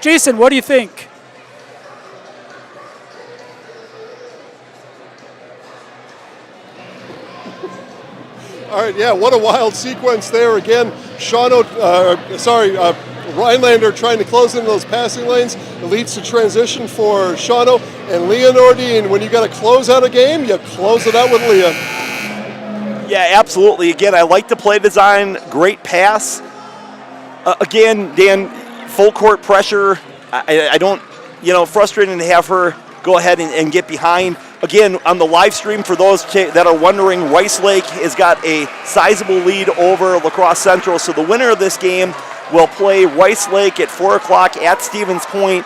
Jason, what do you think? All right, yeah, what a wild sequence there. Again, Rhinelander trying to close into those passing lanes. It leads to transition for Shawano and Leah Nordine. When you got to close out a game, you close it out with Leah. Yeah, absolutely. Again, I like the play design. Great pass. Again, Dan, full court pressure. I don't, frustrating to have her go ahead and get behind. Again, on the live stream, for those that are wondering, Rice Lake has got a sizable lead over La Crosse Central. So the winner of this game will play Rice Lake at 4 o'clock at Stevens Point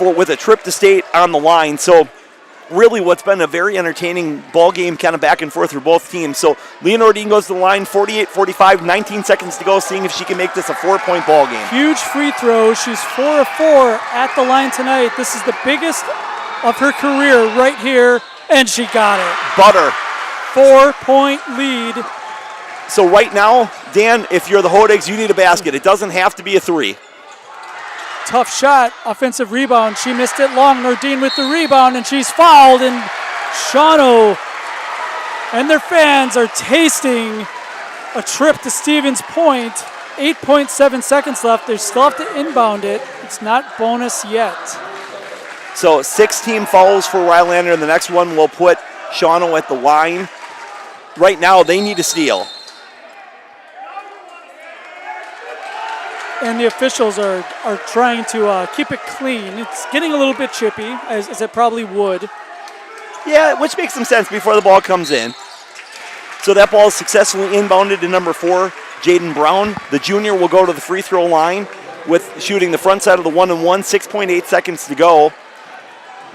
with a trip to state on the line. So really what's been a very entertaining ball game, kind of back and forth for both teams. So Leah Nordine goes to the line, 48-45, 19 seconds to go, seeing if she can make this a 4-point ball game. Huge free throw. She's 4 of 4 at the line tonight. This is the biggest of her career right here, and she got it. Butter. 4-point lead. So right now, Dan, if you're the Hodags, you need a basket. It doesn't have to be a 3. Tough shot, offensive rebound. She missed it long. Nordine with the rebound, and she's fouled. And Shawano and their fans are tasting a trip to Stevens Point. 8.7 seconds left. They still have to inbound it. It's not bonus yet. So 6 team fouls for Rhinelander, and the next one will put Shawano at the line. Right now, they need a steal. And the officials are trying to keep it clean. It's getting a little bit chippy, as it probably would. Yeah, which makes some sense before the ball comes in. So that ball is successfully inbounded to number 4, Jaden Brown. The junior will go to the free throw line with shooting the front side of the 1-and-1, 6.8 seconds to go.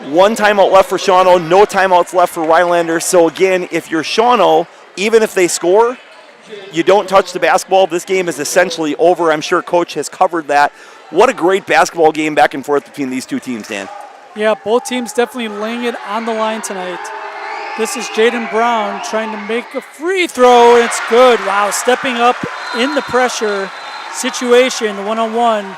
1 timeout left for Shawano, no timeouts left for Rhinelander. So again, if you're Shawano, even if they score, you don't touch the basketball. This game is essentially over. I'm sure Coach has covered that. What a great basketball game back and forth between these two teams, Dan. Yeah, both teams definitely laying it on the line tonight. This is Jaden Brown trying to make a free throw, and it's good. Wow, stepping up in the pressure situation, the 1-on-1.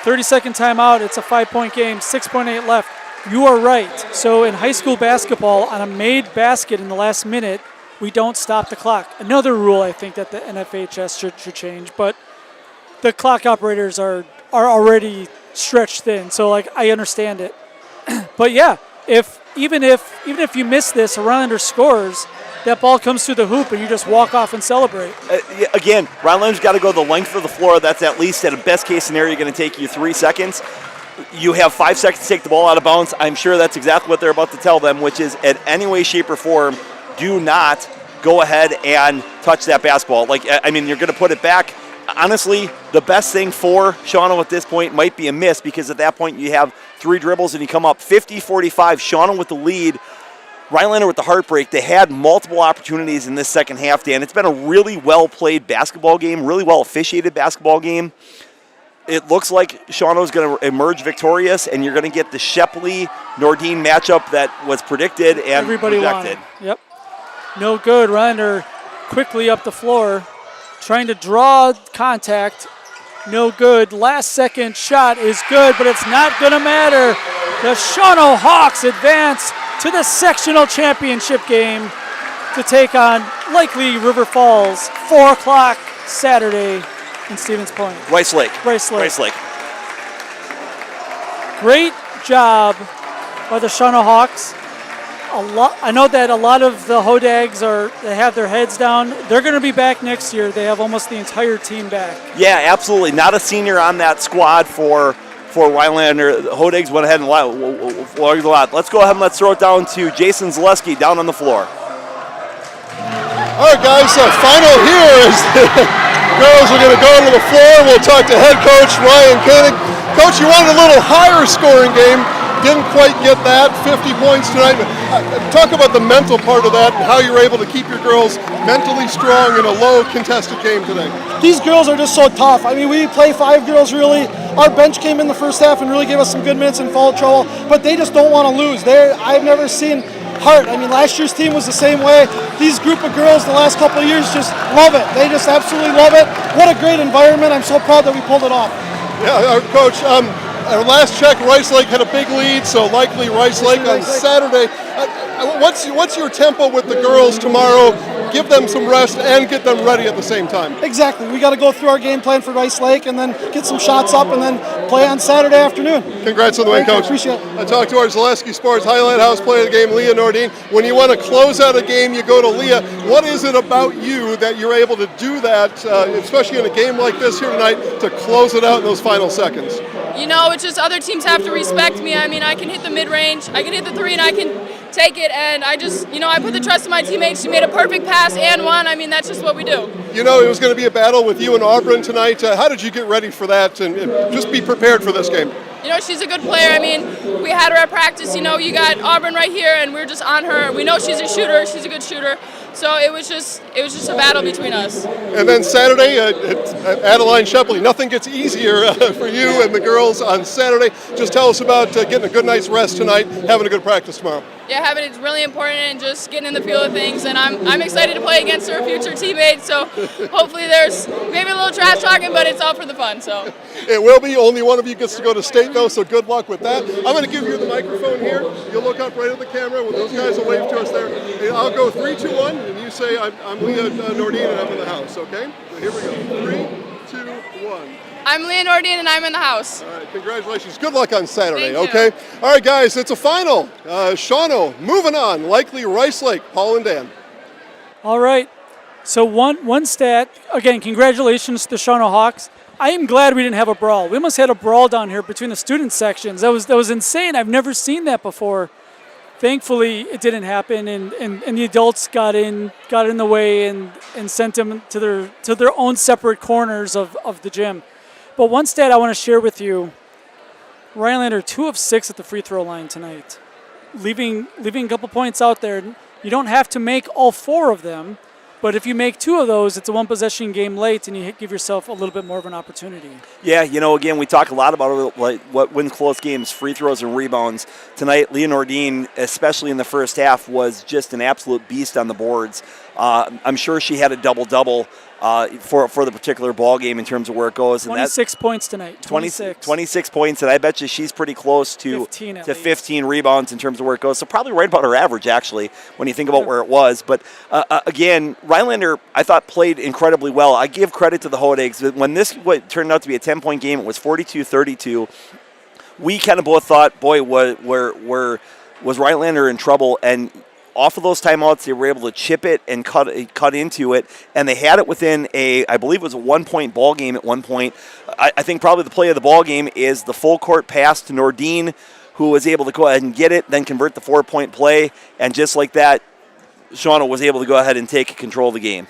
30-second timeout. It's a 5-point game, 6.8 left. You are right. So in high school basketball, on a made basket in the last minute, we don't stop the clock. Another rule I think that the NFHS should change, but the clock operators are already stretched thin, so like I understand it. But yeah, even if you miss this, a Rhinelander scores, that ball comes through the hoop and you just walk off and celebrate. Again, Rhinelander's got to go the length of the floor. That's at least, at a best case scenario, going to take you 3 seconds. You have 5 seconds to take the ball out of bounds. I'm sure that's exactly what they're about to tell them, which is in any way, shape, or form, do not go ahead and touch that basketball. Like, I mean, you're going to put it back. Honestly, the best thing for Shawano at this point might be a miss, because at that point you have 3 dribbles and you come up 50-45. Shawano with the lead. Rhinelander with the heartbreak. They had multiple opportunities in this second half, Dan. It's been a really well-played basketball game, really well-officiated basketball game. It looks like Shawano's going to emerge victorious, and you're going to get the Shepley-Nordine matchup that was predicted and everybody projected. Wanted. Yep. No good. Rhinelander quickly up the floor, trying to draw contact. No good. Last second shot is good, but it's not going to matter. The Shawano Hawks advance to the sectional championship game to take on likely River Falls, 4 o'clock Saturday in Stevens Point. Rice Lake. Great job by the Shawano Hawks. I know that a lot of the Hodags they have their heads down. They're going to be back next year. They have almost the entire team back. Yeah, absolutely. Not a senior on that squad for Rhinelander. The Hodags went ahead and logged a lot. Let's go ahead and let's throw it down to Jason Zaleski down on the floor. All right, guys, final here is the girls are going to go to the floor. We'll talk to head coach Ryan Koenig. Coach, you wanted a little higher scoring game. Didn't quite get that, 50 points tonight. Talk about the mental part of that and how you're able to keep your girls mentally strong in a low contested game today. These girls are just so tough. I mean, we play 5 girls really. Our bench came in the first half and really gave us some good minutes in foul trouble, but they just don't want to lose. I've never seen heart. I mean, last year's team was the same way. These group of girls the last couple of years just love it. They just absolutely love it. What a great environment. I'm so proud that we pulled it off. Yeah, Coach, our last check, Rice Lake had a big lead, so likely Rice Lake on Saturday. What's your tempo with the girls tomorrow? Give them some rest and get them ready at the same time. Exactly. We got to go through our game plan for Rice Lake and then get some shots up and then play on Saturday afternoon. Congrats on the win, Coach. Appreciate it. I talked to our Zaleski Sports Highlight House player of the game, Leah Nordine. When you want to close out a game, you go to Leah. What is it about you that you're able to do that, especially in a game like this here tonight, to close it out in those final seconds? You know, it's just other teams have to respect me. I mean, I can hit the mid-range, I can hit the 3, and I can take it, and I just, I put the trust in my teammates. She made a perfect pass and won. I mean, that's just what we do. You know, it was going to be a battle with you and Auburn tonight. How did you get ready for that and just be prepared for this game? You know, she's a good player. I mean, we had her at practice. You got Auburn right here, and we're just on her. We know she's a shooter. She's a good shooter. So it was just a battle between us. And then Saturday, Adeline Shepley. Nothing gets easier for you and the girls on Saturday. Just tell us about getting a good night's rest tonight, having a good practice tomorrow. Yeah, having it's really important and just getting in the feel of things. And I'm excited to play against her future teammates. So hopefully there's maybe a little trash talking, but it's all for the fun. So it will be. Only one of you gets to go to state though. So good luck with that. I'm going to give you the microphone here. You'll look up right at the camera. When those guys will wave to us there. And I'll go 3, 2, 1, and you say I'm Leah Nordine and I'm in the house. Okay? So here we go. 3, 2, 1. I'm Leah Nordian, and I'm in the house. All right, congratulations. Good luck on Saturday, Thank you. okay? All right, guys, it's a final. Shawano moving on. Likely Rice Lake, Paul and Dan. All right. So one stat, again, congratulations to the Shawano Hawks. I am glad we didn't have a brawl. We almost had a brawl down here between the student sections. That was insane. I've never seen that before. Thankfully, it didn't happen, and the adults got in the way and sent them to their own separate corners of the gym. But one stat I want to share with you, Rhinelander 2 of 6 at the free throw line tonight, leaving a couple points out there. You don't have to make all 4 of them, but if you make 2 of those, it's a one-possession game late, and you give yourself a little bit more of an opportunity. Yeah, again, we talk a lot about what wins close games, free throws and rebounds. Tonight, Leah Nordine, especially in the first half, was just an absolute beast on the boards. I'm sure she had a double-double for the particular ball game in terms of where it goes. 26 points tonight. 26 points, and I bet you she's pretty close to 15 rebounds in terms of where it goes. So probably right about her average, actually, when you think about where it was. But again, Rhinelander, I thought, played incredibly well. I give credit to the Hodags. When this turned out to be a 10-point game, it was 42-32. We kind of both thought, boy, was Rhinelander in trouble, and off of those timeouts, they were able to chip it and cut into it, and they had it within I believe it was a 1-point ball game at one point. I think probably the play of the ball game is the full court pass to Nordine, who was able to go ahead and get it, then convert the 4-point play, and just like that, Shawano was able to go ahead and take control of the game.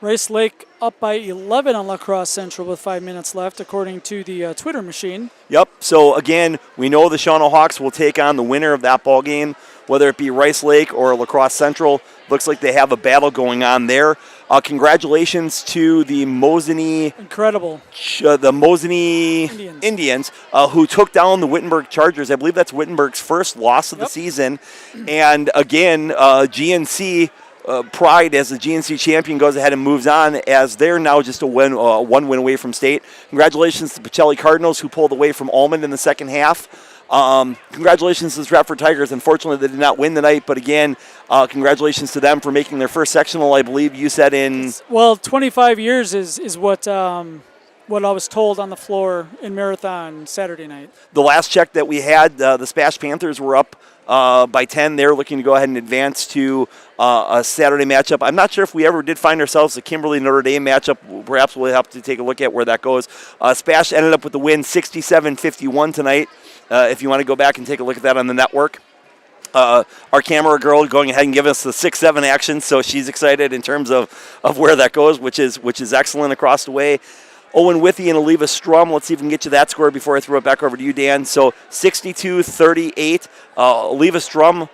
Rice Lake up by 11 on La Crosse Central with 5 minutes left, according to the Twitter machine. Yep. So again, we know the Shawano Hawks will take on the winner of that ball game, whether it be Rice Lake or La Crosse Central. Looks like they have a battle going on there. Congratulations to the Mosinee Indians who took down the Wittenberg Chargers. I believe that's Wittenberg's first loss of the season. And again, GNC Pride, as the GNC champion, goes ahead and moves on, as they're now just a one win away from state. Congratulations to Pacelli Cardinals, who pulled away from Almond in the second half. Congratulations to the Stratford Tigers. Unfortunately, they did not win tonight, but again, congratulations to them for making their first sectional, I believe you said in... Well, 25 years is what I was told on the floor in Marathon Saturday night. The last check that we had, the Spash Panthers were up by 10. They're looking to go ahead and advance to a Saturday matchup. I'm not sure if we ever did find ourselves a Kimberly-Notre Dame matchup. Perhaps we'll have to take a look at where that goes. Spash ended up with the win 67-51 tonight. If you want to go back and take a look at that on the network. Our camera girl going ahead and giving us the 6-7 action, so she's excited in terms of where that goes, which is excellent across the way. Owen Withy and Oliva Strum. Let's see if we can get you that score before I throw it back over to you, Dan. So 62-38. Oliva Strum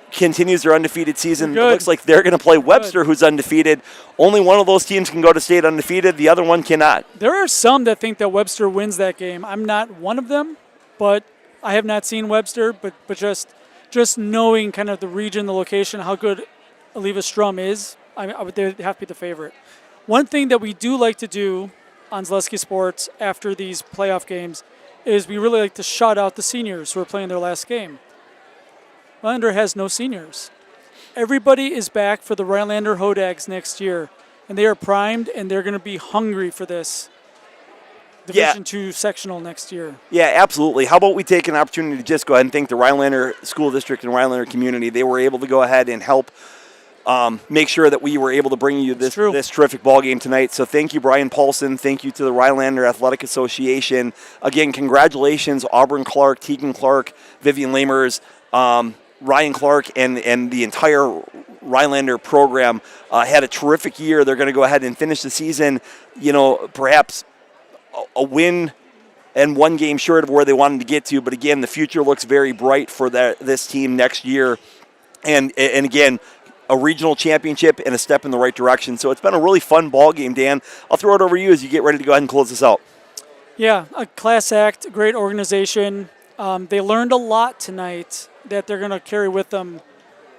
continues their undefeated season. It looks like they're going to play Webster, who's undefeated. Only one of those teams can go to state undefeated. The other one cannot. There are some that think that Webster wins that game. I'm not one of them, but I have not seen Webster. But just knowing kind of the region, the location, how good Oliva Strum is, I would have to be the favorite. One thing that we do like to do on Zaleski Sports after these playoff games is we really like to shout out the seniors who are playing their last game. Rhinelander has no seniors. Everybody is back for the Rhinelander Hodags next year, and they are primed, and they're going to be hungry for this Division II sectional next year. Yeah, absolutely. How about we take an opportunity to just go ahead and thank the Rhinelander School District and Rhinelander community. They were able to go ahead and help make sure that we were able to bring you this terrific ball game tonight. So thank you, Brian Paulson. Thank you to the Rhinelander Athletic Association. Again, congratulations, Auburn Clark, Tegan Clark, Vivian Lamers, Ryan Clark, and the entire Rhinelander program had a terrific year. They're going to go ahead and finish the season, perhaps a win and one game short of where they wanted to get to. But again, the future looks very bright for this team next year. And again, a regional championship and a step in the right direction. So it's been a really fun ball game, Dan. I'll throw it over to you as you get ready to go ahead and close this out. Yeah, a class act, great organization. They learned a lot tonight that they're going to carry with them,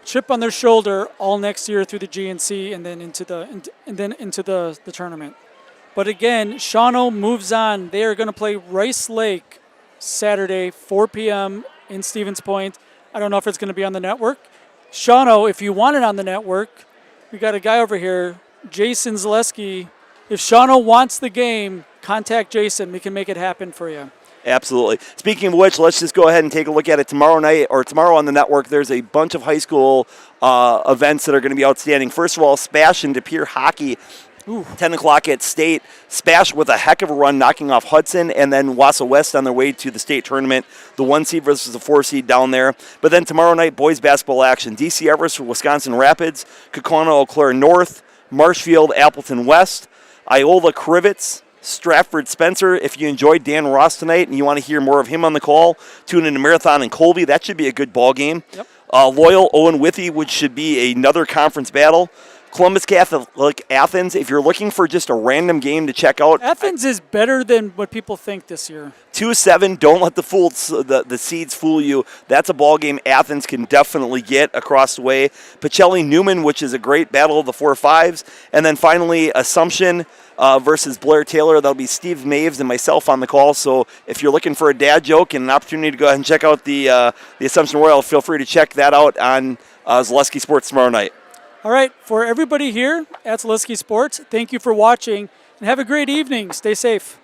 chip on their shoulder all next year through the GNC and then into the tournament. But again, Shawano moves on. They are going to play Rice Lake Saturday, 4 p.m. in Stevens Point. I don't know if it's going to be on the network. Shawano, if you want it on the network, we got a guy over here, Jason Zaleski. If Shawano wants the game, contact Jason. We can make it happen for you. Absolutely. Speaking of which, let's just go ahead and take a look at it tomorrow night or tomorrow on the network. There's a bunch of high school events that are going to be outstanding. First of all, Spash and De Pere hockey. 10 o'clock at State. Spash with a heck of a run, knocking off Hudson, and then Wausau West on their way to the state tournament. The 1 seed versus the 4 seed down there. But then tomorrow night, boys basketball action. DC Everest for Wisconsin Rapids, Kaukauna Eau Claire North, Marshfield Appleton West, Iola Crivets, Stratford Spencer. If you enjoyed Dan Ross tonight and you want to hear more of him on the call, tune in to Marathon and Colby. That should be a good ball game. Yep. Loyal Owen Withy, which should be another conference battle. Columbus Catholic Athens, if you're looking for just a random game to check out. Athens is better than what people think this year. 2-7, don't let the seeds fool you. That's a ball game Athens can definitely get across the way. Pacelli Newman, which is a great battle of the 4-5s. And then finally, Assumption versus Blair Taylor. That'll be Steve Maves and myself on the call. So if you're looking for a dad joke and an opportunity to go ahead and check out the Assumption Royal, feel free to check that out on Zaleski Sports tomorrow night. All right, for everybody here at Zaleski Sports, thank you for watching, and have a great evening. Stay safe.